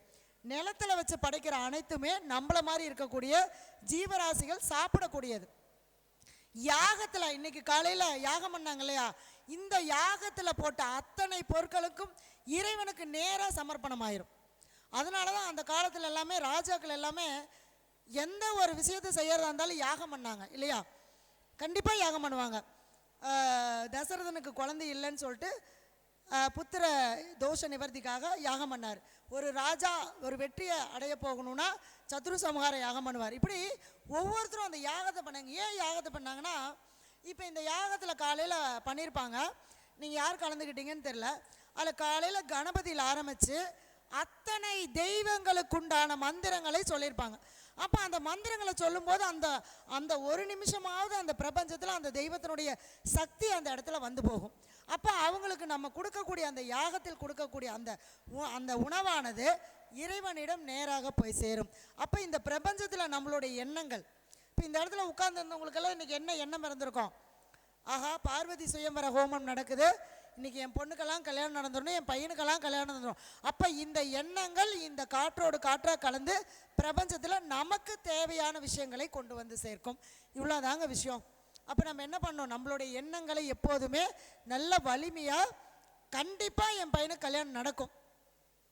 நிலத்தில் வச்சு படைக்கிற அனைத்துமே நம்மளை மாதிரி இருக்கக்கூடிய ஜீவராசிகள் சாப்பிடக்கூடியது. யாகத்தில் இன்னைக்கு காலையில் யாகம் பண்ணாங்க இல்லையா, இந்த யாகத்தில் போட்ட அத்தனை பொருட்களுக்கும் இறைவனுக்கு நேராக சமர்ப்பணம் ஆயிரும். அதனால தான் அந்த காலத்தில் எல்லாமே ராஜாக்கள் எல்லாமே எந்த ஒரு விஷயத்தை செய்யறதா இருந்தாலும் யாகம் பண்ணாங்க இல்லையா, கண்டிப்பாக யாகம் பண்ணுவாங்க. தசரதனுக்கு குழந்தை இல்லைன்னு சொல்லிட்டு புத்திர தோஷ நிவர்த்திக்காக யாகம் பண்ணார். ஒரு ராஜா ஒரு வெற்றியை அடைய போகணும்னா சத்ரு சம்ஹார யாகம் பண்ணுவார். இப்படி ஒவ்வொருத்தரும் அந்த யாகத்தை பண்ணாங்க. ஏன் யாகத்தை பண்ணாங்கன்னா, இப்போ இந்த யாகத்தில் காலையில் பண்ணியிருப்பாங்க, நீங்கள் யார் கலந்துக்கிட்டீங்கன்னு தெரில, அதில் காலையில் கணபதியில் ஆரம்பித்து அத்தனை தெய்வங்களுக்குண்டான மந்திரங்களை சொல்லியிருப்பாங்க. அப்போ அந்த மந்திரங்களை சொல்லும்போது அந்த அந்த ஒரு நிமிஷமாவது அந்த பிரபஞ்சத்தில் அந்த தெய்வத்தினுடைய சக்தி அந்த இடத்துல வந்து போகும். அப்போ அவங்களுக்கு நம்ம கொடுக்கக்கூடிய அந்த யாகத்தில் கொடுக்கக்கூடிய அந்த உணவானது இறைவனிடம் நேராக போய் சேரும். அப்போ இந்த பிரபஞ்சத்தில் நம்மளுடைய எண்ணங்கள், இப்போ இந்த இடத்துல உட்கார்ந்துருந்தவங்களுக்கெல்லாம் இன்றைக்கி என்ன எண்ணம் இருந்திருக்கும், ஆஹா பார்வதி சுயம்பர ஹோமம் நடக்குது, இன்றைக்கி என் பொண்ணுக்கெல்லாம் கல்யாணம் நடந்துடணும், என் பையனுக்கெல்லாம் கல்யாணம் நடந்துடும். அப்போ இந்த எண்ணங்கள் இந்த காற்றோடு காற்றாக கலந்து பிரபஞ்சத்தில் நமக்கு தேவையான விஷயங்களை கொண்டு வந்து சேர்க்கும். இவ்வளோதாங்க விஷயம். அப்போ நம்ம என்ன பண்ணோம், நம்மளுடைய எண்ணங்களை எப்போதுமே நல்ல வலிமையாக, கண்டிப்பாக என் பையனுக்கு கல்யாணம் நடக்கும்,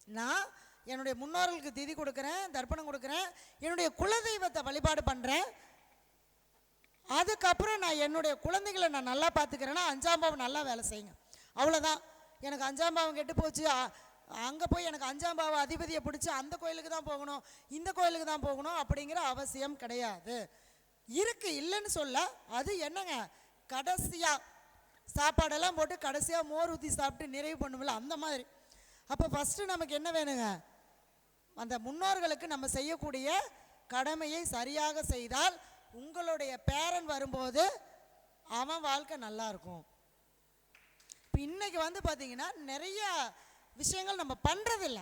நான் என்னுடைய முன்னோர்களுக்கு திதி கொடுக்குறேன், தர்ப்பணம் கொடுக்குறேன், என்னுடைய குலதெய்வத்தை வழிபாடு பண்ணுறேன், அதுக்கப்புறம் நான் என்னுடைய குழந்தைகளை நான் நல்லா பார்த்துக்கிறேன்னா 5ஆம் பாவம் நல்லா வேலை செய்யுங்க. அவ்வளோதான். எனக்கு 5ஆம் பாவம் கெட்டு போச்சு, அங்கே போய் எனக்கு 5ஆம் பாவம் அதிபதியை பிடிச்சி அந்த கோயிலுக்கு தான் போகணும், இந்த கோயிலுக்கு தான் போகணும் அப்படிங்கிற அவசியம் கிடையாது. இருக்கு, இல்லைன்னு சொல்ல. அது என்னங்க, கடைசியாக சாப்பாடெல்லாம் போட்டு கடைசியாக மோர் ஊற்றி சாப்பிட்டு நிறைவு பண்ணுமில்ல, அந்த மாதிரி. அப்போ ஃபஸ்ட்டு நமக்கு என்ன வேணுங்க, அந்த முன்னோர்களுக்கு நம்ம செய்யக்கூடிய கடமையை சரியாக செய்தால் உங்களுடைய பேரன் வரும்போது அவன் வாழ்க்கை நல்லாயிருக்கும். இப்போ இன்றைக்கி வந்து பார்த்திங்கன்னா நிறைய விஷயங்கள் நம்ம பண்ணுறதில்ல.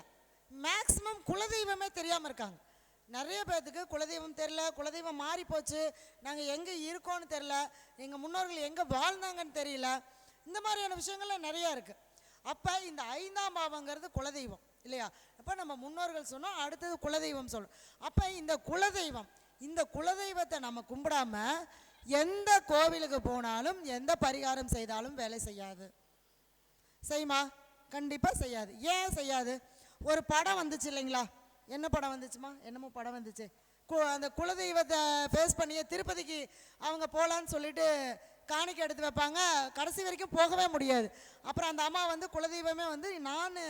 மேக்ஸிமம் குலதெய்வமே தெரியாமல் இருக்காங்க. நிறைய பேர்த்துக்கு குலதெய்வம் தெரில, குலதெய்வம் மாறி போச்சு, நாங்கள் எங்கே இருக்கோன்னு தெரில, எங்கள் முன்னோர்கள் எங்கே வாழ்ந்தாங்கன்னு தெரியல. இந்த மாதிரியான விஷயங்கள்லாம் நிறையா இருக்குது. அப்போ இந்த 5ஆம் பாவங்கிறது குலதெய்வம் இல்லையா? அப்போ நம்ம முன்னோர்கள் சொன்னோம், அடுத்தது குலதெய்வம் சொல்லணும். அப்போ இந்த குலதெய்வத்தை நம்ம கும்பிடாம எந்த கோவிலுக்கு போனாலும் எந்த பரிகாரம் செய்தாலும் வேலை செய்யாது. செய்யுமா? கண்டிப்பாக செய்யாது. ஏன் செய்யாது? ஒரு படம் வந்துச்சு இல்லைங்களா? என்ன படம் வந்துச்சுமா? என்னமோ படம் வந்துச்சு. அந்த குலதெய்வத்தை ஃபேஸ் பண்ணியே திருப்பதிக்கு அவங்க போகலான்னு சொல்லிட்டு காணிக்கை எடுத்து வைப்பாங்க, கடைசி வரைக்கும் போகவே முடியாது. அப்புறம் அந்த அம்மா வந்து குலதெய்வமே வந்து நான்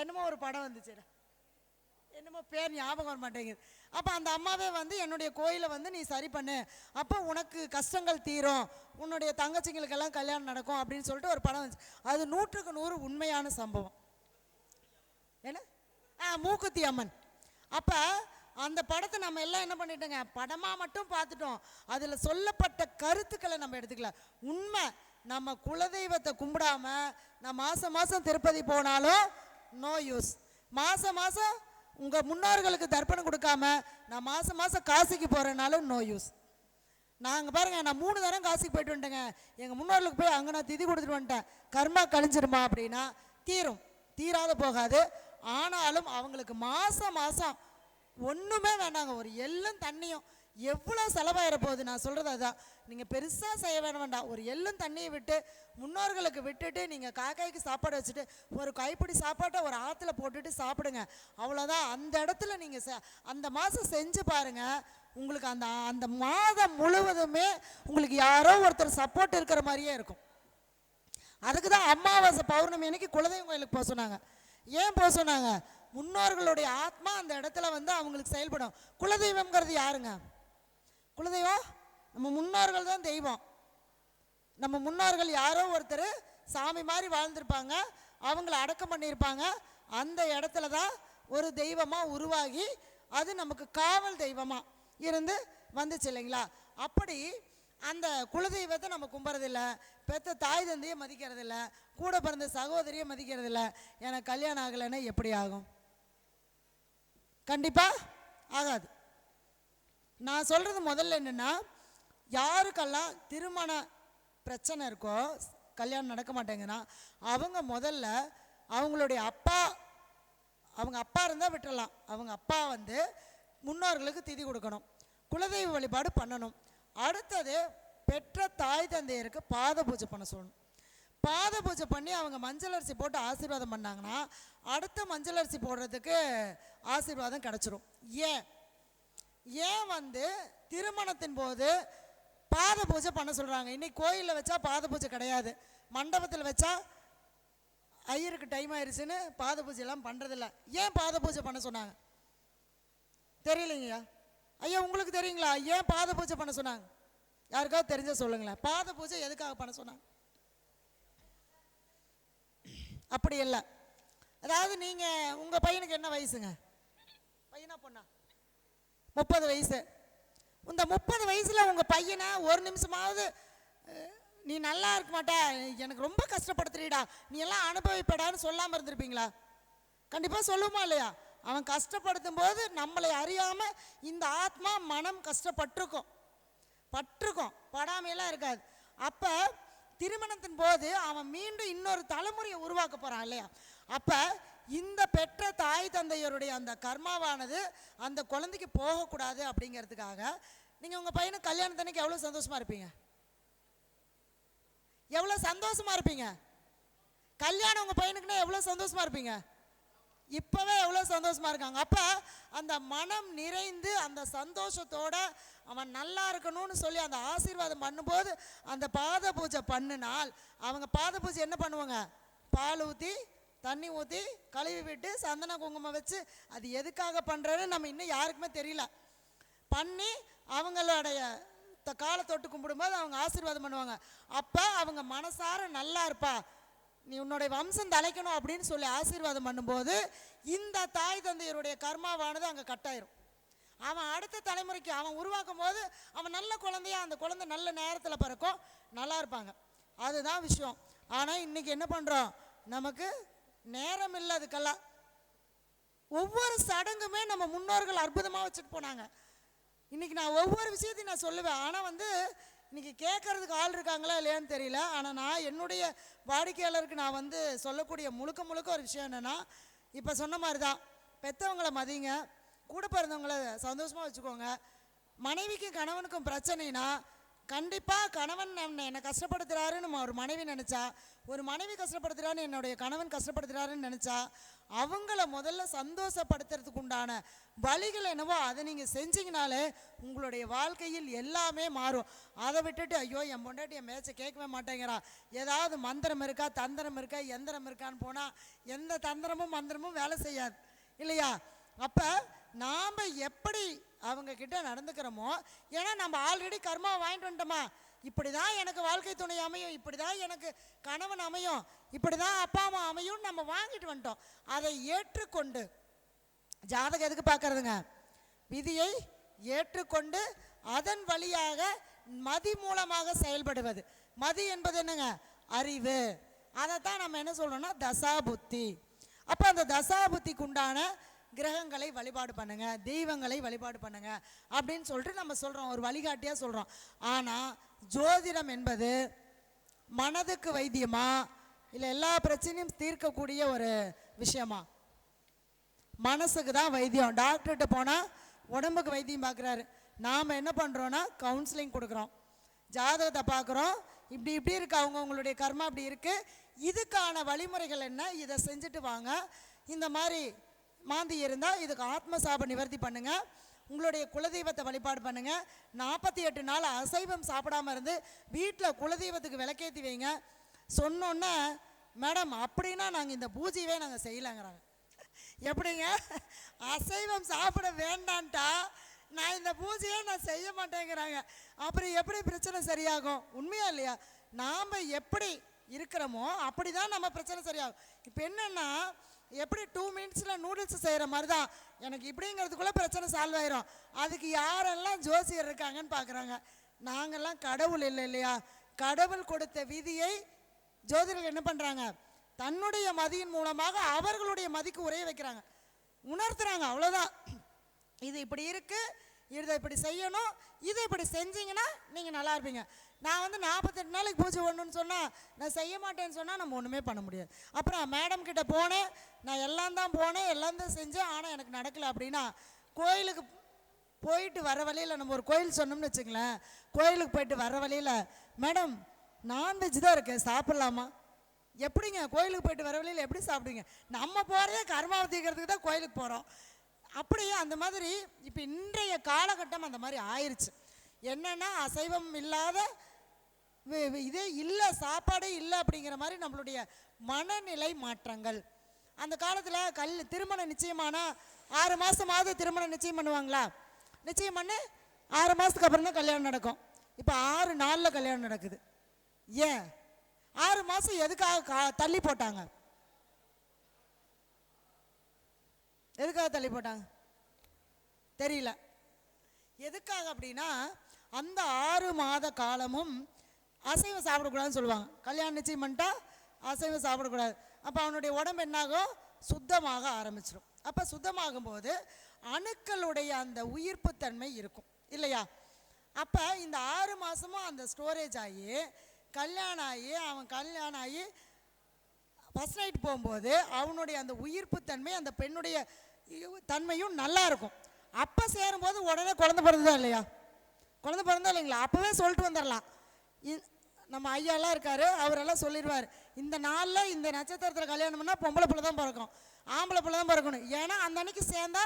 என்னமோ ஒரு படம் வந்துச்சு, என்னமோ பேர் ஞாபகம் வர மாட்டேங்குது. அப்போ அந்த அம்மாவே வந்து என்னுடைய கோயிலை வந்து நீ சரி பண்ணு, அப்போ உனக்கு கஷ்டங்கள் தீரும், உன்னுடைய தங்கச்சிங்களுக்கெல்லாம் கல்யாணம் நடக்கும் அப்படின்னு சொல்லிட்டு ஒரு படம் வந்துச்சு. அது 100க்கு 100 உண்மையான சம்பவம். என்ன? மூக்குத்தி அம்மன். அப்போ அந்த படத்தை நம்ம எல்லாம் என்ன பண்ணிட்டோங்க, படமாக மட்டும் பார்த்துட்டோம். அதில் சொல்லப்பட்ட கருத்துக்களை நம்ம எடுத்துக்கல. உண்மை, நம்ம குலதெய்வத்தை கும்பிடாம நான் மாதம் மாதம் திருப்பதி போனாலும் நோ யூஸ். மாதம் மாதம் உங்கள் முன்னோர்களுக்கு தர்ப்பணம் கொடுக்காம நான் மாதம் மாதம் காசிக்கு போகிறேனாலும் நோ யூஸ். நாங்கள் பாருங்கள், நான் 3 தரம் காசிக்கு போயிட்டு வந்துட்டேங்க. எங்கள் முன்னோர்களுக்கு போய் அங்கே நான் திதி கொடுத்துட்டு வந்துட்டேன். கர்மா கழிஞ்சிருமா அப்படின்னா தீராத போகாது. ஆனாலும் அவங்களுக்கு மாதம் மாதம் ஒன்றுமே வேண்டாங்க, ஒரு எள்ளும் தண்ணியும். எவ்வளோ செலவாயிர போகுது நான் சொல்கிறது அதுதான். நீங்கள் பெருசாக செய்ய வேண்டாம், ஒரு எள்ளும் தண்ணியை விட்டு முன்னோர்களுக்கு விட்டுட்டு நீங்கள் காக்காய்க்கு சாப்பாடு வச்சுட்டு ஒரு கைப்பிடி சாப்பாட்டை ஒரு ஆற்றுல போட்டுட்டு சாப்பிடுங்க, அவ்வளோதான். அந்த இடத்துல நீங்கள் அந்த மாதம் செஞ்சு பாருங்கள், உங்களுக்கு அந்த அந்த மாதம் முழுவதுமே உங்களுக்கு யாரோ ஒருத்தர் சப்போர்ட் இருக்கிற மாதிரியே இருக்கும். அதுக்கு தான் அமாவாசை பௌர்ணமி அன்னைக்கு குலதெய்வம் கோயிலுக்கு போக சொன்னாங்க. ஏன் போக சொன்னாங்க? முன்னோர்களுடைய ஆத்மா அந்த இடத்துல வந்து அவங்களுக்கு செயல்படும். குலதெய்வம்ங்கிறது யாருங்க? குலதெய்வம் நம்ம முன்னோர்கள் தான் தெய்வம். நம்ம முன்னோர்கள் யாரோ ஒருத்தர் சாமி மாதிரி வாழ்ந்திருப்பாங்க, அவங்கள அடக்கம் பண்ணியிருப்பாங்க. அந்த இடத்துல தான் ஒரு தெய்வமாக உருவாகி அது நமக்கு காவல் தெய்வமாக இருந்து வந்துச்சு இல்லைங்களா? அப்படி அந்த குலதெய்வத்தை நம்ம கும்புறதில்லை, பெற்ற தாய் தந்தையை மதிக்கிறதில்ல, கூட பிறந்த சகோதரியை மதிக்கிறதில்ல. எனக்கு கல்யாணம் ஆகலைன்னா எப்படி ஆகும்? கண்டிப்பாக ஆகாது. நான் சொல்கிறது முதல்ல என்னென்னா, யாருக்கெல்லாம் திருமண பிரச்சனை இருக்கோ, கல்யாணம் நடக்க மாட்டேங்கன்னா அவங்க முதல்ல அவங்களுடைய அவங்க அப்பா இருந்தால் விட்டுடலாம். அவங்க அப்பா வந்து முன்னோர்களுக்கு திதி கொடுக்கணும், குலதெய்வ வழிபாடு பண்ணணும். அடுத்தது பெற்ற தாய் தந்தையருக்கு பாத பூஜை பண்ண சொல்லணும். பாத பூஜை பண்ணி அவங்க மஞ்சள் அரிசி போட்டு ஆசீர்வாதம் பண்ணாங்கன்னா அடுத்த மஞ்சள் அரிசி போடுறதுக்கு ஆசீர்வாதம் கிடச்சிரும். ஏன் வந்து திருமணத்தின் போது பாத பூஜை பண்ண சொல்கிறாங்க? இன்னைக்கு கோயிலில் வச்சா பாத பூஜை கிடையாது, மண்டபத்தில் வச்சா ஐயருக்கு டைம் ஆயிடுச்சுன்னு பாத பூஜையெல்லாம் பண்ணுறதில்ல. ஏன் பாத பூஜை பண்ண சொன்னாங்க தெரியலைங்கய்யா? ஐயா உங்களுக்கு தெரியுங்களா ஏன் பாத பூஜை பண்ண சொன்னாங்க? யாருக்காவது தெரிஞ்ச சொல்லுங்களேன். பாத பூஜை எதுக்காக பண்ண சொன்னாங்க? அப்படி இல்லை. அதாவது நீங்கள் உங்கள் பையனுக்கு என்ன வயசுங்க? பையனா பொண்ணா? 30 வயசு. இந்த 30 வயசில் உங்கள் பையனை ஒரு நிமிஷமாவது நீ நல்லா இருக்க மாட்டா, எனக்கு ரொம்ப கஷ்டப்படுத்துறீடா, நீ எல்லாம் அனுபவிப்படான்னு சொல்லாமல் இருந்திருப்பீங்களா? கண்டிப்பாக சொல்லுமா இல்லையா? அவன் கஷ்டப்படுத்தும் போது நம்மளை அறியாமல் இந்த ஆத்மா மனம் கஷ்டப்பட்டிருக்கும், படாமையெல்லாம் இருக்காது. அப்போ திருமணத்தின் போது அவன் மீண்டும் இன்னொரு தலைமுறையை உருவாக்க போகிறான் இல்லையா? அப்போ இந்த பெற்ற தாய் தந்தையருடைய அந்த கர்மாவானது அந்த குழந்தைக்கு போகக்கூடாது அப்படிங்கிறதுக்காக நீங்கள் உங்கள் பையனுக்கு கல்யாணத்தன்னைக்கு எவ்வளோ சந்தோஷமாக இருப்பீங்க? எவ்வளோ சந்தோஷமாக இருப்பீங்க? கல்யாணம் உங்கள் பையனுக்குன்னா எவ்வளோ சந்தோஷமாக இருப்பீங்க? இப்போவே எவ்வளோ சந்தோஷமாக இருக்காங்க. அப்போ அந்த மனம் நிறைந்து அந்த சந்தோஷத்தோட அவன் நல்லா இருக்கணும்னு சொல்லி அந்த ஆசீர்வாதம் பண்ணும்போது அந்த பாத பூஜை பண்ணினால் அவங்க பாத பூஜை என்ன பண்ணுவாங்க? பால் ஊற்றி தண்ணி ஊற்றி கழுவி விட்டு சந்தன குங்குமம் வச்சு, அது எதுக்காக பண்ணுறேன்னு நம்ம இன்னும் யாருக்குமே தெரியல, பண்ணி அவங்களுடைய காலை தொட்டு கும்பிடும்போது அவங்க ஆசீர்வாதம் பண்ணுவாங்க. அப்போ அவங்க மனசார நல்லா இருப்பா, நீ உன்னுடைய வம்சம் தலைக்கணும் அப்படின்னு சொல்லி ஆசீர்வாதம் பண்ணும்போது இந்த தாய் தந்தையருடைய கர்மாவானது அங்கே கட்டாயிரும். அவன் அடுத்த தலைமுறைக்கு அவன் உருவாக்கும் போது அவன் நல்ல குழந்தையா, அந்த குழந்தை நல்ல நேரத்தில் பிறக்கும், நல்லா இருப்பாங்க. அதுதான் விஷயம். ஆனால் இன்றைக்கி என்ன பண்ணுறோம், நமக்கு நேரம் இல்லை அதுக்கெல்லாம். ஒவ்வொரு சடங்குமே நம்ம முன்னோர்கள் அற்புதமாக வச்சுட்டு போனாங்க. இன்றைக்கி நான் ஒவ்வொரு விஷயத்தையும் நான் சொல்லுவேன். ஆனால் இன்றைக்கி கேட்குறதுக்கு ஆள் இருக்காங்களா இல்லையான்னு தெரியல. ஆனால் நான் என்னுடைய வாடிக்கையாளருக்கு நான் சொல்லக்கூடிய முழுக்க ஒரு விஷயம் என்னென்னா, இப்போ சொன்ன மாதிரி தான், பெற்றவங்களை மதிங்க, கூட பிறந்தவங்கள சந்தோஷமாக வச்சுக்கோங்க. மனைவிக்கும் கணவனுக்கும் பிரச்சனைனா கண்டிப்பாக கணவன் என்னை கஷ்டப்படுத்துகிறாருன்னு ஒரு மனைவி நினச்சா, ஒரு மனைவி கஷ்டப்படுத்துகிறான்னு என்னுடைய கணவன் கஷ்டப்படுத்துகிறாருன்னு நினச்சா, அவங்கள முதல்ல சந்தோஷப்படுத்துறதுக்கு உண்டான வழிகள் என்னவோ அதை நீங்கள் செஞ்சீங்கனாலே உங்களுடைய வாழ்க்கையில் எல்லாமே மாறும். அதை விட்டுட்டு ஐயோ என் பொண்டாட்டி என் மேட்சை கேட்கவே மாட்டேங்கிறா, ஏதாவது மந்திரம் இருக்கா தந்திரம் இருக்கா எந்திரம் இருக்கான்னு போனால் எந்த தந்திரமும் மந்திரமும் வேலை செய்யாது இல்லையா? அப்போ நாம் எப்படி அவங்கக்கிட்ட நடந்துக்கிறோமோ, ஏன்னா நம்ம ஆல்ரெடி கர்மாவை வாங்கிட்டு வந்துட்டோமா, இப்படி தான் எனக்கு வாழ்க்கை துணை அமையும், இப்படி தான் எனக்கு கணவன் அமையும், இப்படி தான் அப்பா அம்மா அமையும்னு நம்ம வாங்கிட்டு வந்துட்டோம். அதை ஏற்றுக்கொண்டு, ஜாதகம் எதுக்கு பார்க்கறதுங்க, விதியை ஏற்றுக்கொண்டு அதன் வழியாக மதி மூலமாக செயல்படுவது. மதி என்பது என்னங்க, அறிவு. அதைத்தான் நம்ம என்ன சொல்கிறோம்னா தசாபுத்தி. அப்போ அந்த தசாபுத்திக்கு உண்டான கிரகங்களை வழிபாடு பண்ணுங்க, தெய்வங்களை வழிபாடு பண்ணுங்க அப்படின்னு சொல்லிட்டு நம்ம சொல்கிறோம், ஒரு வழிகாட்டியாக சொல்கிறோம். ஆனால் ஜோதிடம் என்பது மனதுக்கு வைத்தியமா இல்லை எல்லா பிரச்சனையும் தீர்க்கக்கூடிய ஒரு விஷயமா? மனசுக்கு தான் வைத்தியம். டாக்டர்கிட்ட போனால் உடம்புக்கு வைத்தியம் பார்க்குறாரு, நாம் என்ன பண்ணுறோன்னா கவுன்சிலிங் கொடுக்குறோம், ஜாதகத்தை பார்க்குறோம், இப்படி இப்படி இருக்குது, அவங்களுடைய கர்மா அப்படி இருக்குது, இதுக்கான வழிமுறைகள் என்ன, இதை செஞ்சுட்டு வாங்க, இந்த மாதிரி மாந்தி இருந்தால் இதுக்கு ஆத்ம சாப நிவர்த்தி பண்ணுங்கள், உங்களுடைய குலதெய்வத்தை வழிபாடு பண்ணுங்கள், 48 நாள் அசைவம் சாப்பிடாமல் இருந்து வீட்டில் குலதெய்வத்துக்கு விளக்கேற்றி வைங்க. சொன்னோன்னே மேடம் அப்படின்னா நாங்கள் இந்த பூஜையவே நாங்கள் செய்யலைங்கிறாங்க. எப்படிங்க, அசைவம் சாப்பிட வேண்டான்ட்டா நான் இந்த பூஜையே நான் செய்ய மாட்டேங்கிறாங்க. அப்புறம் எப்படி பிரச்சனை சரியாகும்? உண்மையா இல்லையா? நாம் எப்படி இருக்கிறோமோ அப்படி தான் நம்ம பிரச்சனை சரியாகும். இப்போ என்னென்னா, எப்படி 2 மினிட்ஸில் நூடுல்ஸ் செய்கிற மாதிரி தான், எனக்கு இப்படிங்கிறதுக்குள்ளே பிரச்சனை சால்வ் ஆயிரும். அதுக்கு யாரெல்லாம் ஜோசியர் இருக்காங்கன்னு பார்க்குறாங்க. நாங்கள்லாம் கடவுள் இல்லை இல்லையா? கடவுள் கொடுத்த விதியை ஜோதிடர்கள் என்ன பண்ணுறாங்க, தன்னுடைய மதியின் மூலமாக அவர்களுடைய மதிக்கு உரைய வைக்கிறாங்க, உணர்த்துறாங்க, அவ்வளோதான். இது இப்படி இருக்குது, இதை இப்படி செய்யணும், இதை இப்படி செஞ்சீங்கன்னா நீங்கள் நல்லா இருப்பீங்க. நான் 48 நாளைக்கு பூஜை பண்ணணுன்னு சொன்னால், நான் செய்ய மாட்டேன்னு சொன்னால் நம்ம ஒன்றுமே பண்ண முடியாது. அப்புறம் மேடம் கிட்ட போனேன், நான் எல்லாம் தான் போனேன், எல்லாம் தான் செஞ்சேன், ஆனால் எனக்கு நடக்கலை அப்படின்னா, கோயிலுக்கு போயிட்டு வர வழியில் நம்ம ஒரு கோயில் சொன்னோம்னு வச்சுங்களேன், கோயிலுக்கு போயிட்டு வர வழியில் மேடம் நான்வெஜ் தான் இருக்குது சாப்பிட்லாமா? எப்படிங்க கோயிலுக்கு போயிட்டு வர வழியில் எப்படி சாப்பிடுவீங்க? நம்ம போகிறதே கர்மாவை தீர்க்கிறதுக்கு தான் கோயிலுக்கு போகிறோம். அப்படியே அந்த மாதிரி இப்போ இன்றைய காலகட்டம் அந்த மாதிரி ஆயிடுச்சு. என்னென்னா அசைவம் இல்லாத இதே இல்லை, சாப்பாடே இல்லை அப்படிங்கிற மாதிரி நம்மளுடைய மனநிலை மாற்றங்கள். அந்த காலத்தில் திருமணம் நிச்சயமான 6 மாதமாவது திருமணம் நிச்சயம் பண்ணுவாங்களா? நிச்சயம் பண்ணி 6 மாதத்துக்கு அப்புறம் தான் கல்யாணம் நடக்கும். இப்போ 6 நாளில் கல்யாணம் நடக்குது. ஏன் 6 மாதம் எதுக்காக தள்ளி போட்டாங்க? எதுக்காக தள்ளி போட்டாங்க தெரியல. எதுக்காக அப்படின்னா, அந்த 6 மாத காலமும் அசைவம் சாப்பிடக்கூடாதுன்னு சொல்லுவாங்க. கல்யாணம் நிச்சயம் பண்ணிட்டா அசைவம் சாப்பிடக்கூடாது. அப்போ அவனுடைய உடம்பு என்னாகும், சுத்தமாக ஆரம்பிச்சிடும். அப்போ சுத்தமாகும் போது அணுக்களுடைய அந்த உயிர்ப்புத்தன்மை இருக்கும் இல்லையா? அப்போ இந்த 6 மாதமும் அந்த ஸ்டோரேஜ் ஆகி அவன் கல்யாணம் ஆகி ஃபஸ்ட் நைட் போகும்போது அவனுடைய அந்த உயிர்ப்புத்தன்மை, அந்த பெண்ணுடைய தன்மையும் நல்லா இருக்கும். அப்போ சேரும்போது உடனே குழந்தை பிறந்ததா இல்லையா? குழந்தை பிறந்தா இல்லைங்களா? அப்போவே சொல்லிட்டு வந்துடலாம். நம்ம ஐயாலாம் இருக்கார், அவரெல்லாம் சொல்லிடுவார், இந்த நாளில் இந்த நட்சத்திரத்தில் கல்யாணம் பண்ணால் பொம்பளை பிள்ளை தான் பிறக்கும், ஆம்பளை பிள்ளை தான் பிறக்கணும். ஏன்னா அந்த அன்னைக்கு சேர்ந்தா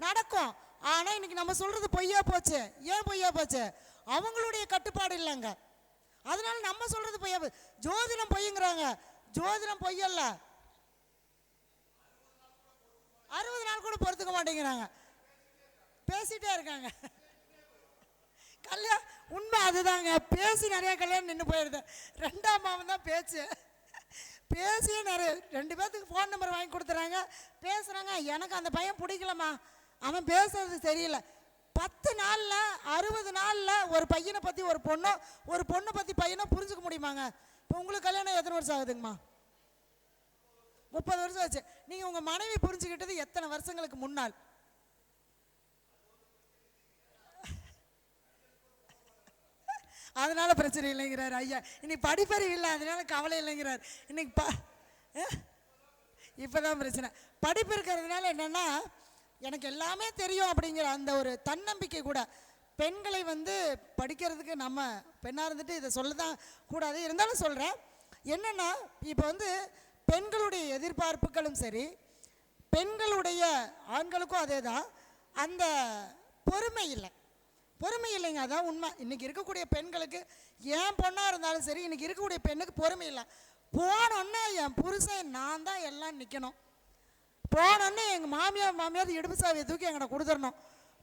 நடக்கும். ஆனால் இன்றைக்கி நம்ம சொல்கிறது பொய்யா போச்சு. ஏன் பொய்யா போச்சு? அவங்களுடைய கட்டுப்பாடு இல்லைங்க, அதனால நம்ம சொல்கிறது பொய்யா போச்சு. ஜோதிடம் பொய்யுங்கிறாங்க. ஜோதிடம் பொய்யல்ல, 60 நாள் கூட பொறுத்துக்க மாட்டேங்கிறாங்க, பேசிகிட்டே இருக்காங்க. உண்மை அதுதாங்க. பேசி நிறைய கல்யாணம் நின்று போயிடுது. ரெண்டாம் மாவன் தான் பேச்சு. பேசியே நிறைய 2 பேர்த்துக்கு ஃபோன் நம்பர் வாங்கி கொடுத்துறாங்க, பேசுகிறாங்க. எனக்கு அந்த பையன் பிடிக்கலம்மா, அவன் பேசுறது தெரியல. 10 நாளில் 60 நாளில் ஒரு பையனை பற்றி ஒரு பொண்ணை பற்றி பையனை புரிஞ்சுக்க முடியுமாங்க? இப்போ உங்களுக்கு கல்யாணம் எத்தனை வருஷம் ஆகுதுங்கம்மா? 30 வருஷம் ஆச்சு. நீங்கள் உங்கள் மனைவி புரிஞ்சுக்கிட்டது எத்தனை வருஷங்களுக்கு முன்னால்? அதனால பிரச்சனை இல்லைங்கிறார் ஐயா. இன்னைக்கு படிப்பறிவு இல்லை, அதனால கவலை இல்லைங்கிறார். இன்னைக்கு இப்போதான் பிரச்சனை. படிப்பு இருக்கிறதுனால என்னென்னா எனக்கு எல்லாமே தெரியும் அப்படிங்கிற அந்த ஒரு தன்னம்பிக்கை கூட. பெண்களை படிக்கிறதுக்கு நம்ம பெண்ணாக இருந்துட்டு இதை சொல்ல தான் கூடாது, இருந்தாலும் சொல்கிறேன். என்னென்னா இப்போ பெண்களுடைய எதிர்பார்ப்புகளும் சரி, பெண்களுடைய ஆண்களுக்கும் அதே தான், அந்த பொறுமை இல்லைங்க. அதான் உண்மை. இன்றைக்கி இருக்கக்கூடிய பெண்களுக்கு, ஏன் பொண்ணாக இருந்தாலும் சரி, இன்றைக்கி இருக்கக்கூடிய பெண்ணுக்கு பொறுமை இல்லை. போனோன்னே என் புருஷன் நான் தான் எல்லாம் நிற்கணும், போனோன்னே எங்கள் மாமியார் இடுப்பு சாவியை தூக்கி எங்கிட்ட கொடுத்துடணும்,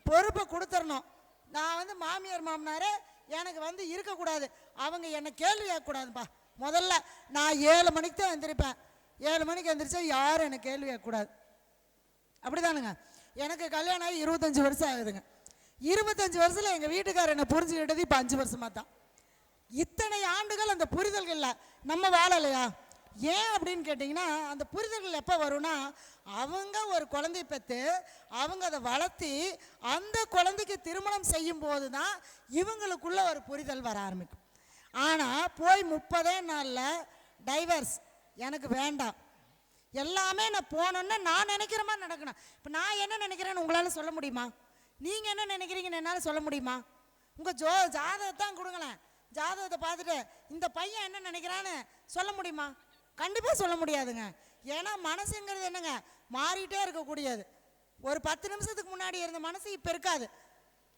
பொறுப்பை கொடுத்துடணும். நான் மாமியார் மாமனாரே எனக்கு இருக்கக்கூடாது, அவங்க என்னை கேள்வி கேட்கக்கூடாதுப்பா. முதல்ல நான் 7 மணிக்கு தான் எழுந்திரிப்பேன். 7 மணிக்கு எழுந்திரிச்சா யாரும் என்னை கேள்வி கேட்கக்கூடாது. அப்படி தானுங்க. எனக்கு கல்யாணம் ஆகி 25 வருஷம் ஆகுதுங்க. 25 வருஷத்தில் எங்கள் வீட்டுக்காரர் என்னை புரிஞ்சுக்கிட்டது இப்போ 5 வருஷமாக தான். இத்தனை ஆண்டுகள் அந்த புரிதல்களில் நம்ம வாழலையா? ஏன் அப்படின்னு கேட்டிங்கன்னா, அந்த புரிதல்கள் எப்போ வரும்னா, அவங்க ஒரு குழந்தைய பெற்று அவங்க அதை வளர்த்தி அந்த குழந்தைக்கு திருமணம் செய்யும் போது தான் இவங்களுக்குள்ள ஒரு புரிதல் வர ஆரம்பிக்கும். ஆனால் போய் 30 நாளில் டைவர்ஸ், எனக்கு வேண்டாம், எல்லாமே நான் போனோன்னு நான் நினைக்கிற மாதிரி நடக்கணும். இப்போ நான் என்ன நினைக்கிறேன்னு உங்களால் சொல்ல முடியுமா? நீங்கள் என்ன நினைக்கிறீங்கன்னு என்னால் சொல்ல முடியுமா? உங்கள் ஜாதகத்தான் கொடுங்களேன், ஜாதகத்தை பார்த்துட்டு இந்த பையன் என்ன நினைக்கிறான்னு சொல்ல முடியுமா? கண்டிப்பாக சொல்ல முடியாதுங்க. ஏன்னா மனசுங்கிறது என்னங்க, மாறிட்டே இருக்கக்கூடியது. ஒரு 10 நிமிஷத்துக்கு முன்னாடி இருந்த மனசு இப்போ இருக்காது.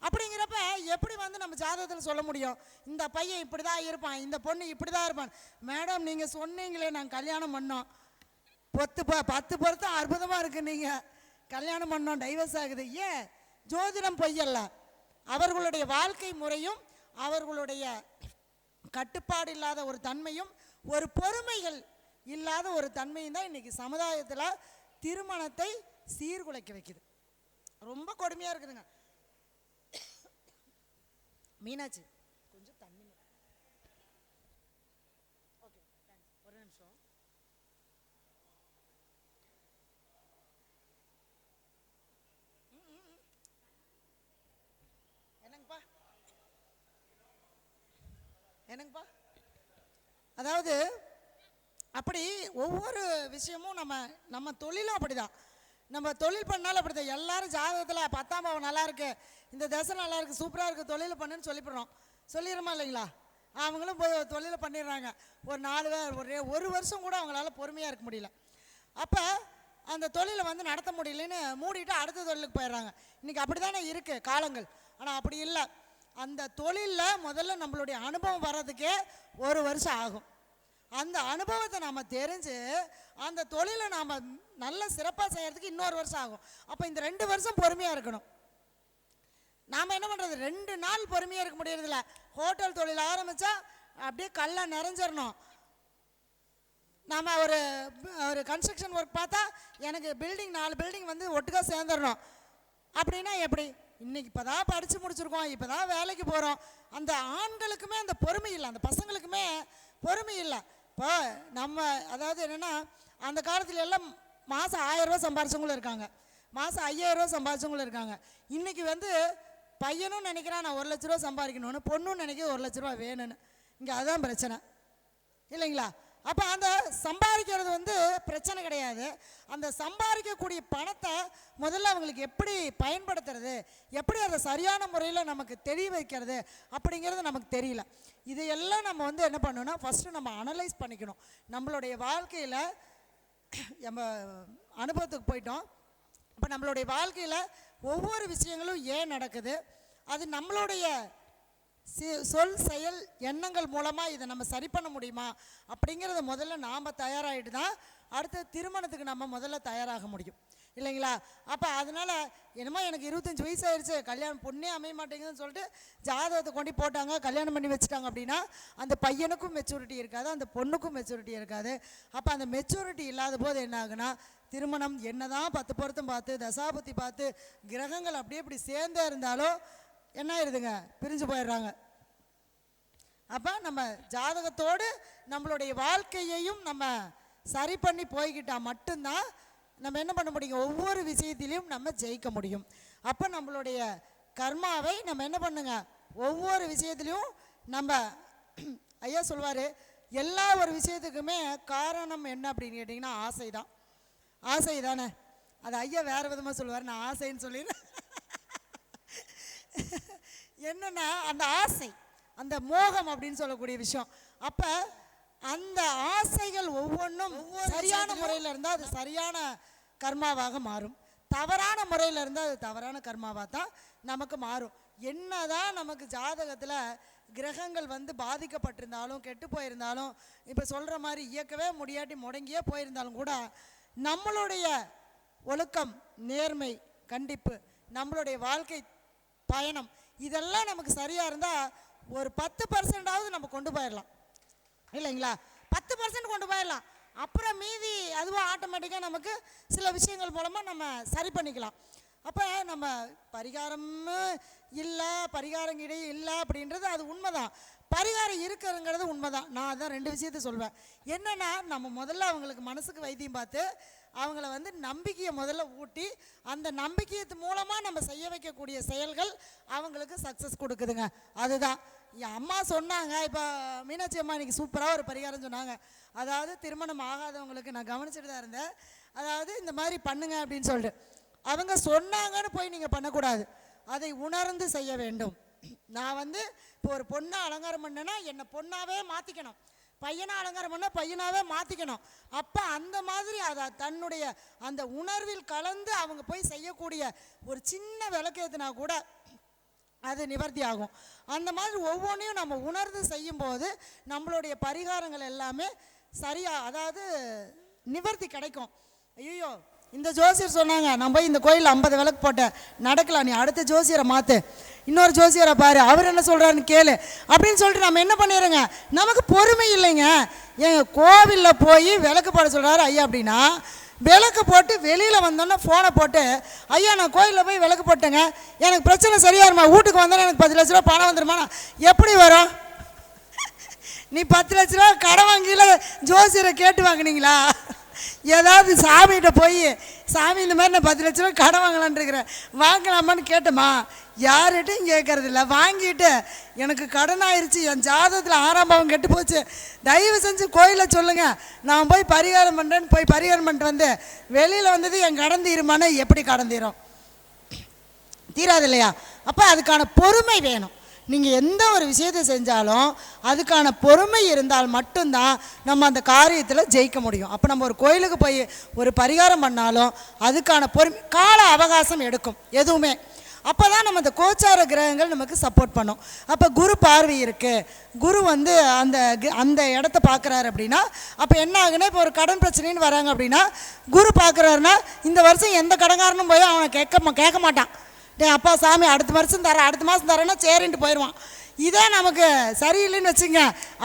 அப்படிங்கிறப்ப எப்படி நம்ம ஜாதகத்தில் சொல்ல முடியும், இந்த பையன் இப்படி தான் இருப்பான், இந்த பொண்ணு இப்படி தான் இருப்பான்? மேடம் நீங்கள் சொன்னீங்களே நாங்கள் கல்யாணம் பண்ணோம், 10 பொருத்தம் அற்புதமாக இருக்குது, நீங்கள் கல்யாணம் பண்ணோம் டைவர்ஸ் ஆகுது. ஏன்? ஜோதிடம் பொய்யல்ல. அவர்களுடைய வாழ்க்கை முறையும் அவர்களுடைய கட்டுப்பாடு இல்லாத ஒரு தன்மையும் ஒரு பொறுமைகள் இல்லாத ஒரு தன்மையும் தான் இன்றைக்கி சமுதாயத்தில் திருமணத்தை சீர்குலைக்க வைக்குது. ரொம்ப கொடுமையாக இருக்குதுங்க. மீனாட்சி கொஞ்சம் தண்ணி. ஓகே, ஒரு நிமிஷம். என்னங்கப்பா? அதாவது அப்படி ஒவ்வொரு விஷயமும் நம்ம தொழிலும் அப்படிதான். நம்ம தொழில் பண்ணாலும் அப்படி தான். எல்லாரும் ஜாதகத்தில் 10ஆம் பாவம் நல்லா இருக்கு, இந்த தசை நல்லா இருக்குது, சூப்பராக இருக்குது, தொழில் பண்ணுன்னு சொல்லிடுறோமா இல்லைங்களா? அவங்களும் போய் தொழிலை பண்ணிடுறாங்க. ஒரு 4 ஒரு வருஷம் கூட அவங்களால பொறுமையாக இருக்க முடியல. அப்போ அந்த தொழிலை நடத்த முடியலன்னு மூடிட்டு அடுத்த தொழிலுக்கு போயிடுறாங்க. இன்றைக்கி அப்படி தானே இருக்குது காலங்கள். ஆனால் அப்படி இல்லை. அந்த தொழிலில் முதல்ல நம்மளுடைய அனுபவம் வர்றதுக்கே 1 வருஷம் ஆகும். அந்த அனுபவத்தை நாம் தெரிஞ்சு அந்த தொழிலை நாம் நல்ல சிறப்பாக செய்கிறதுக்கு இன்னொரு வருஷம் ஆகும். அப்போ இந்த 2 வருஷம் பொறுமையாக இருக்கணும். நாம் என்ன பண்ணுறது, 2 நாள் பொறுமையாக இருக்க முடியறதில்ல. ஹோட்டல் தொழில் ஆரம்பித்தா அப்படியே கல்லை நிறைஞ்சிடணும். நாம் ஒரு கன்ஸ்ட்ரக்ஷன் ஒர்க் பார்த்தா எனக்கு 4 பில்டிங் ஒட்டுக்காக சேர்ந்துடணும். அப்படின்னா எப்படி? இன்றைக்கி இப்போ தான் படித்து முடிச்சிருக்கோம், இப்போ தான் வேலைக்கு போகிறோம். அந்த ஆண்களுக்குமே அந்த பொறுமை இல்லை, அந்த பசங்களுக்குமே பொறுமை இல்லை. இப்போ அதாவது என்னென்னா, அந்த காலத்துல எல்லாம் மாதம் 1000 ரூபா சம்பாரிச்சவங்களும் இருக்காங்க, மாதம் 5000 ரூபா சம்பாரிச்சவங்களும் இருக்காங்க. இன்றைக்கி பையனும் நினைக்கிறான் நான் 1 லட்ச ரூபா சம்பாதிக்கணும்னு, பொண்ணும் நினைக்க 1 லட்ச ரூபா வேணும்னு. இங்கே அதுதான் பிரச்சனை இல்லைங்களா? அப்போ அந்த சம்பாதிக்கிறது பிரச்சனை கிடையாது. அந்த சம்பாதிக்கக்கூடிய பணத்தை முதல்ல அவங்களுக்கு எப்படி பயன்படுத்துறது, எப்படி அதை சரியான முறையில் நமக்கு தெரிய வைக்கிறது அப்படிங்கிறது நமக்கு தெரியல. இதையெல்லாம் நம்ம என்ன பண்ணணும்னா, ஃபஸ்ட்டு நம்ம அனலைஸ் பண்ணிக்கணும். நம்மளுடைய வாழ்க்கையில் நம்ம அனுபவத்துக்கு போயிட்டோம். இப்போ நம்மளுடைய வாழ்க்கையில் ஒவ்வொரு விஷயங்களும் ஏன் நடக்குது, அது நம்மளுடைய சொல் செயல் எண்ணங்கள் மூலமாக இதை நம்ம சரி பண்ண முடியுமா அப்படிங்கிறத முதல்ல நாம் தயாராகிட்டு தான் அடுத்த திருமணத்துக்கு நம்ம முதல்ல தயாராக முடியும். இல்லைங்களா? அப்போ அதனால் என்னமோ எனக்கு 25 வயசு ஆயிடுச்சு, கல்யாணம் பொண்ணே அமைய மாட்டேங்குதுன்னு சொல்லிட்டு ஜாதகத்தை கொண்டு போட்டாங்க, கல்யாணம் பண்ணி வச்சுட்டாங்க அப்படின்னா அந்த பையனுக்கும் மெச்சூரிட்டி இருக்காது, அந்த பொண்ணுக்கும் மெச்சூரிட்டி இருக்காது. அப்போ அந்த மெச்சூரிட்டி இல்லாத போது என்ன ஆகுனா, திருமணம் என்னதான் 10 பொருத்தம் பார்த்து தசாபுத்தி பார்த்து கிரகங்கள் அப்படியே இப்படி சேர்ந்தே இருந்தாலும் என்ன ஆயிடுதுங்க, பிரிஞ்சு போயிடுறாங்க. அப்போ நம்ம ஜாதகத்தோடு நம்மளுடைய வாழ்க்கையையும் நம்ம சரி பண்ணி போய்கிட்டால் மட்டும்தான் நம்ம என்ன பண்ண முடியும், ஒவ்வொரு விஷயத்திலையும் நம்ம ஜெயிக்க முடியும். அப்போ நம்மளுடைய கர்மாவை நம்ம என்ன பண்ணுங்க, ஒவ்வொரு விஷயத்துலையும் நம்ம ஐயா சொல்வார், எல்லா ஒரு விஷயத்துக்குமே காரணம் என்ன அப்படின்னு கேட்டிங்கன்னா ஆசை தான். ஆசை தானே, அது ஐயா வேறு விதமாக சொல்லுவார், நான் ஆசைன்னு சொல்லிடுறேன். என்னென்னா அந்த ஆசை, அந்த மோகம் அப்படின்னு சொல்லக்கூடிய விஷயம். அப்போ அந்த ஆசைகள் ஒவ்வொன்றும் சரியான முறையில் இருந்தால் அது சரியான கர்மாவாக மாறும், தவறான முறையில் இருந்தால் அது தவறான கர்மாவாக தான் நமக்கு மாறும். என்னதான் நமக்கு ஜாதகத்தில் கிரகங்கள் பாதிக்கப்பட்டிருந்தாலும் கெட்டு போயிருந்தாலும், இப்போ சொல்கிற மாதிரி இயக்கவே முடியாட்டி முடங்கியே போயிருந்தாலும் கூட நம்மளுடைய ஒழுக்கம், நேர்மை, கண்டிப்பு, நம்மளுடைய வாழ்க்கை பயணம் இதெல்லாம் நமக்கு சரியாக இருந்தால் ஒரு 10% நம்ம கொண்டு போயிடலாம் இல்லைங்களா? 10% கொண்டு போயிடலாம். அப்புறம் மீதி அதுவும் ஆட்டோமேட்டிக்காக நமக்கு சில விஷயங்கள் மூலமாக நம்ம சரி பண்ணிக்கலாம். அப்போ நம்ம பரிகாரமும் இல்லை, பரிகாரம் கிடையாது இல்லை அப்படின்றது அது உண்மைதான். பரிகாரம் இருக்குங்கிறது உண்மைதான். நான் அதான் 2 விஷயத்தை சொல்வேன். என்னென்னா, நம்ம முதல்ல அவங்களுக்கு மனசுக்கு வைத்தியம் பார்த்து அவங்கள நம்பிக்கையை முதல்ல ஊட்டி அந்த நம்பிக்கையத்து மூலமாக நம்ம செய்ய வைக்கக்கூடிய செயல்கள் அவங்களுக்கு சக்ஸஸ் கொடுக்குதுங்க. அதுதான் என் அம்மா சொன்னாங்க. இப்போ மீனாட்சி அம்மா இன்றைக்கி சூப்பராக ஒரு பரிகாரம் சொன்னாங்க. அதாவது திருமணம் ஆகாதவங்களுக்கு நான் கவனிச்சுட்டு தான் இருந்தேன். அதாவது இந்த மாதிரி பண்ணுங்க அப்படின்னு சொல்லிட்டு அவங்க சொன்னாங்கன்னு போய் நீங்கள் பண்ணக்கூடாது, அதை உணர்ந்து செய்ய வேண்டும். நான் இப்போ ஒரு பொண்ணை அலங்காரம் பண்ணேன்னா என்னை பொண்ணாவே மாற்றிக்கணும், பையனை அலங்காரம் பண்ணால் பையனாகவே மாற்றிக்கணும். அப்போ அந்த மாதிரி அதை தன்னுடைய அந்த உணர்வில் கலந்து அவங்க போய் செய்யக்கூடிய ஒரு சின்ன விளக்கேற்றினா கூட அது நிவர்த்தி ஆகும். அந்த மாதிரி ஒவ்வொன்றையும் நம்ம உணர்ந்து செய்யும்போது நம்மளுடைய பரிகாரங்கள் எல்லாமே சரியாக, அதாவது நிவர்த்தி கிடைக்கும். ஐயோ இந்த ஜோசியர் சொன்னாங்க, நான் போய் இந்த கோயிலில் 50 விளக்கு போட்டேன், நடக்கலாம், நீ அடுத்த ஜோசியரை மாற்று, இன்னொரு ஜோசியரை பாரு, அவர் என்ன சொல்கிறாருன்னு கேளு அப்படின்னு சொல்லிட்டு நம்ம என்ன பண்ணிடுறோங்க, நமக்கு பொறுமை இல்லைங்க. எங்கள் கோவிலில் போய் விளக்கு போட சொல்கிறாரு ஐயா அப்படின்னா, விளக்கு போட்டு வெளியில் வந்தோன்னே ஃபோனை போட்டு, ஐயா நான் கோயிலில் போய் விளக்கு போட்டேங்க, எனக்கு பிரச்சனை சரியாக இருமா, வீட்டுக்கு வந்தோன்னே எனக்கு 10 லட்ச ரூபா பணம் வந்துடுமா, எப்படி வரும்? நீ 10 லட்ச ரூபா கடன் வாங்கில ஜோசியரை கேட்டு வாங்கினீங்களா? ஏதாவது சாமிகிட்ட போய், சாமி இந்த மாதிரி நான் 10 லட்ச ரூபா கடன் வாங்கலான் இருக்கிறேன், வாங்கலாமான்னு கேட்டோமா? யார்கிட்டையும் கேட்கறது இல்லை. வாங்கிட்டு எனக்கு கடன் ஆயிடுச்சு, என் ஜாதகத்தில் 6ஆம் பாவம் கெட்டு போச்சு, தயவு செஞ்சு கோயிலில் சொல்லுங்கள், நான் போய் பரிகாரம் பண்ணுறேன்னு போய் பரிகாரம் பண்ணிட்டு வெளியில் வந்தது என் கடன் தீருமானா எப்படி கடன் தீரும்? தீராது இல்லையா? அப்போ அதுக்கான பொறுமை வேணும். நீங்கள் எந்த ஒரு விஷயத்தை செஞ்சாலும் அதுக்கான பொறுமை இருந்தால் மட்டும்தான் நம்ம அந்த காரியத்தில் ஜெயிக்க முடியும். அப்போ நம்ம ஒரு கோயிலுக்கு போய் ஒரு பரிகாரம் பண்ணாலும் அதுக்கான பொறுமை, கால அவகாசம் எடுக்கும் எதுவுமே. அப்போ தான் நம்ம அந்த கோச்சார கிரகங்கள் நமக்கு சப்போர்ட் பண்ணும். அப்போ குரு பார்வை இருக்குது, குரு அந்த இடத்த பார்க்குறாரு அப்படின்னா அப்போ என்ன ஆகுன்னா, இப்போ ஒரு கடன் பிரச்சனைன்னு வராங்க அப்படின்னா குரு பார்க்குறாருன்னா இந்த வருஷம் எந்த கடன்காரனும் போய் அவனை கேட்க மாட்டான், டே அப்பா சாமி அடுத்த வருஷம் தரேன், அடுத்த மாதம் தரேன்னா சரின்ட்டு போயிடுவான். இதே நமக்கு சரியில்லைன்னு வச்சுங்க,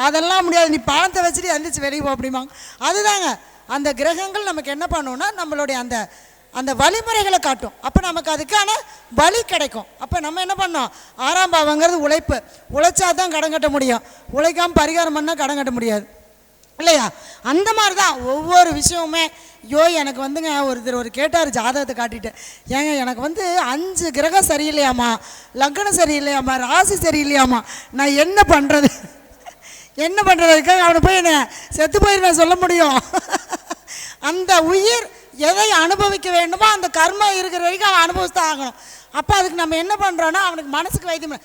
அதெல்லாம் முடியாது, நீ பணத்தை வச்சுட்டு எந்திரிச்சு வெளியே போ அப்படிம்பாங்க. அதுதாங்க அந்த கிரகங்கள் நமக்கு என்ன பண்ணுன்னா நம்மளுடைய அந்த வழிமுறைகளை காட்டும். அப்போ நமக்கு அதுக்கான வழி கிடைக்கும். அப்போ நம்ம என்ன பண்ணோம், 6ஆம் பாவங்கிறது உழைப்பு, உழைச்சா தான் கடன் கட்ட முடியும், உழைக்காமல் பரிகாரம் பண்ணால் கடன் கட்ட முடியாது இல்லையா? அந்த மாதிரி தான் ஒவ்வொரு விஷயமுமே. எனக்கு ஒருத்தர் ஒரு கேட்டார் ஜாதகத்தை காட்டிட்டு, ஏங்க எனக்கு 5 கிரகம் சரியில்லையாம்மா, லக்னம் சரியில்லையாம்மா, ராசி சரியில்லையாம்மா, நான் என்ன பண்ணுறது அதுக்காக அவனை போய் என்ன செத்து போயிருவேன் சொல்ல முடியும்? அந்த உயிர் எதை அனுபவிக்க வேண்டுமோ அந்த கர்மம் இருக்கிற வரைக்கும் அவன் அனுபவிச்சுதான் ஆகணும். அப்போ அதுக்கு நம்ம என்ன பண்ணுறோன்னா அவனுக்கு மனசுக்கு வைத்தியம்,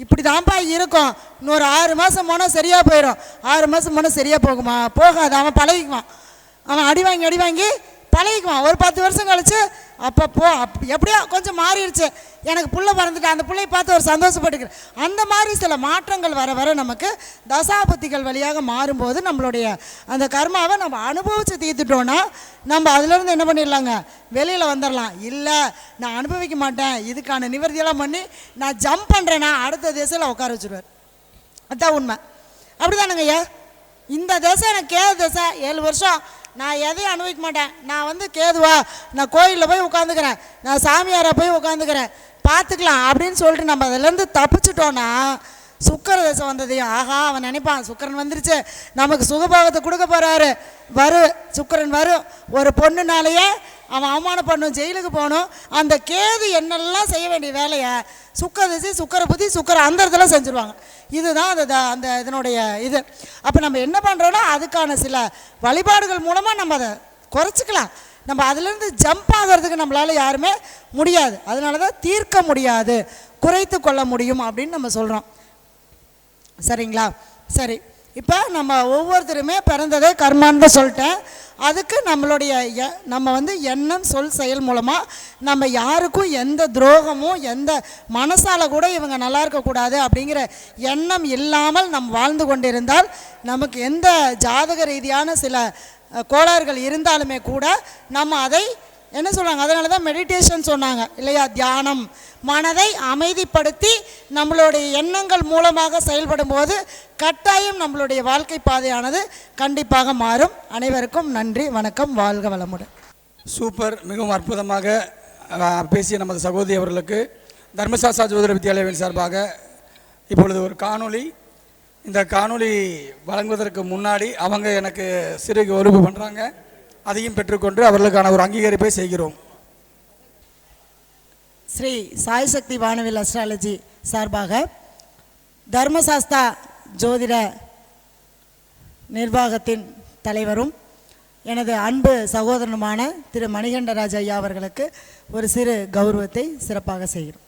இப்படி தான்ப்பா இருக்கும், இன்னொரு 6 மாதம் போனால் சரியாக போயிடும், 6 மாதம் போனால் சரியாக போகுமா? போகாது, அவன் பழகிக்குவான், அவன் அடி வாங்கி பழகிக்குவான். ஒரு 10 வருஷம் கழிச்சு அப்பப்போ எப்படியோ கொஞ்சம் மாறிடுச்சு, எனக்கு புள்ள பிறந்துட்டு அந்த பிள்ளையை பார்த்து ஒரு சந்தோஷப்பட்டுக்கிறேன். அந்த மாதிரி சில மாற்றங்கள் வர வர நமக்கு தசாபுத்திகள் வழியாக மாறும்போது நம்மளுடைய அந்த கர்மாவை நம்ம அனுபவித்து தீர்த்துட்டோன்னா நம்ம அதுலேருந்து என்ன பண்ணிடலாங்க, வெளியில் வந்துடலாம். இல்லை நான் அனுபவிக்க மாட்டேன், இதுக்கான நிவர்த்தியெல்லாம் பண்ணி நான் ஜம்ப் பண்ணுறேன்னா அடுத்த திசையில் உட்கார வச்சுருவார். அதுதான் உண்மை. அப்படி தானுங்க ஐயா. இந்த திசை எனக்கு கேது திசை, 7 வருஷம் நான் எதையும் அனுபவிக்க மாட்டேன். நான் கேதுவா, நான் கோயிலில் போய் உட்காந்துக்கிறேன், நான் சாமியாரை போய் உட்காந்துக்கிறேன், பார்த்துக்கலாம் அப்படின்னு சொல்லிட்டு நம்ம அதிலேருந்து தப்பிச்சிட்டோன்னா சுக்கர தசை வந்ததையும் ஆஹா அவன் நினைப்பான் சுக்கரன் வந்துருச்சு நமக்கு சுகபாகத்தை கொடுக்க போகிறாரு, சுக்கரன் வரும், ஒரு பொண்ணுனாலேயே அவன் அவமானம் பண்ணும், ஜெயிலுக்கு போகணும். அந்த கேது என்னெல்லாம் செய்ய வேண்டிய வேலையை சுக்கர திசை சுக்கர புத்தி சுக்கர அந்தரத்தில் செஞ்சுருவாங்க. இதுதான் அந்த இதனுடைய இது. அப்போ நம்ம என்ன பண்ணுறோன்னா அதுக்கான சில வழிபாடுகள் மூலமாக நம்ம அதை குறைச்சிக்கலாம். நம்ம அதிலேருந்து ஜம்ப் ஆகிறதுக்கு நம்மளால் யாருமே முடியாது. அதனால தான் தீர்க்க முடியாது, குறைத்து கொள்ள முடியும் அப்படின்னு நம்ம சொல்கிறோம். சரிங்களா? சரி, இப்போ நம்ம ஒவ்வொருத்தருமே பிறந்ததே கர்மான்னு சொல்லிட்டேன். அதுக்கு நம்ம எண்ணம் சொல் செயல் மூலமாக நம்ம யாருக்கும் எந்த துரோகமும் எந்த மனசால் கூட இவங்க நல்லா இருக்கக்கூடாது அப்படிங்கிற எண்ணம் இல்லாமல் நம்ம வாழ்ந்து கொண்டிருந்தால் நமக்கு எந்த ஜாதக ரீதியான சில கோளாறுகள் இருந்தாலுமே கூட நம்ம அதை என்ன சொல்கிறாங்க, அதனால தான் மெடிடேஷன் சொன்னாங்க இல்லையா, தியானம், மனதை அமைதிப்படுத்தி நம்மளுடைய எண்ணங்கள் மூலமாக செயல்படும் போது கட்டாயம் நம்மளுடைய வாழ்க்கை பாதையானது கண்டிப்பாக மாறும். அனைவருக்கும் நன்றி, வணக்கம், வாழ்க வளமுடன். சூப்பர், மிகவும் அற்புதமாக பேசிய நமது சகோதரி அவர்களுக்கு தர்மசாஸ்தா ஜோதிட வித்யாலயாவின் சார்பாக இப்பொழுது ஒரு காணொளி. இந்த காணொளி வழங்குவதற்கு முன்னாடி அவங்க எனக்கு சிறு ஒருப்பு பண்ணுறாங்க, அதையும் பெற்றுக்கொண்டு அவர்களுக்கான ஒரு அங்கீகரிப்பை செய்கிறோம். ஸ்ரீ சாய் சக்தி வானவில் அஸ்ட்ராலஜி சார்பாக தர்மசாஸ்தா ஜோதிட நிர்வாகத்தின் தலைவரும் எனது அன்பு சகோதரனுமான திரு மணிகண்டராஜ் ஐயா அவர்களுக்கு ஒரு சிறு கௌரவத்தை சிறப்பாக செய்கிறோம்.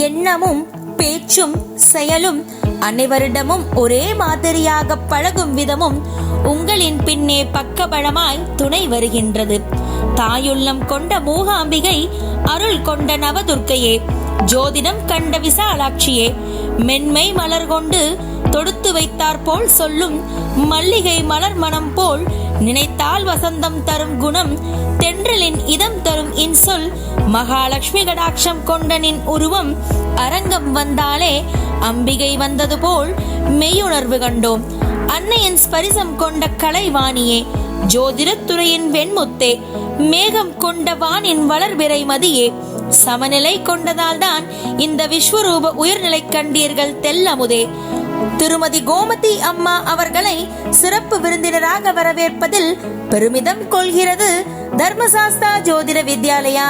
எண்ணமும் பேச்சும் செயலும் அனைவரிடமும் ஒரே மாதிரியாக பழகும் விதமும் உங்களின் பின்னே பக்கபலமாய் துணை வருகின்றது. தாயுள்ளம் கொண்ட மூகாம்பிகை, அருள் கொண்ட நவதுர்க்கையே, ஜோதிடம் கண்ட விசாலாட்சியே, மென்மை மலர் கொண்டு தொடுத்து வைத்தார் போல் சொல்லும் மல்லிகை மலர் மனம் போல் நினைத்தால் வசந்தம் தரும் குணம், தென்றலின் இதம் தரும் இன்சொல், மகாலட்சுமி கடாட்சம் கொண்ட நின் உருவம், அரங்கம் வந்தாலே அம்பிகை வந்தது போல் மெய்யுணர்வு கண்டோம். அன்னையின் ஸ்பரிசம் கொண்ட கலைவாணியே, ஜோதிடத்துறையின் வெண்முத்தே, மேகம் கொண்ட வானின் வளர்பிறை மதியே, சமநிலை கொண்டதால் தான் இந்த விஸ்வரூப உயர்நிலை கண்டீர்கள் தெல்லமுதே. திருமதி கோமதி அம்மா அவர்களை சிறப்பு விருந்தினராக வரவேற்பதில் பெருமிதம் கொள்கிறது தர்மசாஸ்தா ஜோதிட வித்யாலயா.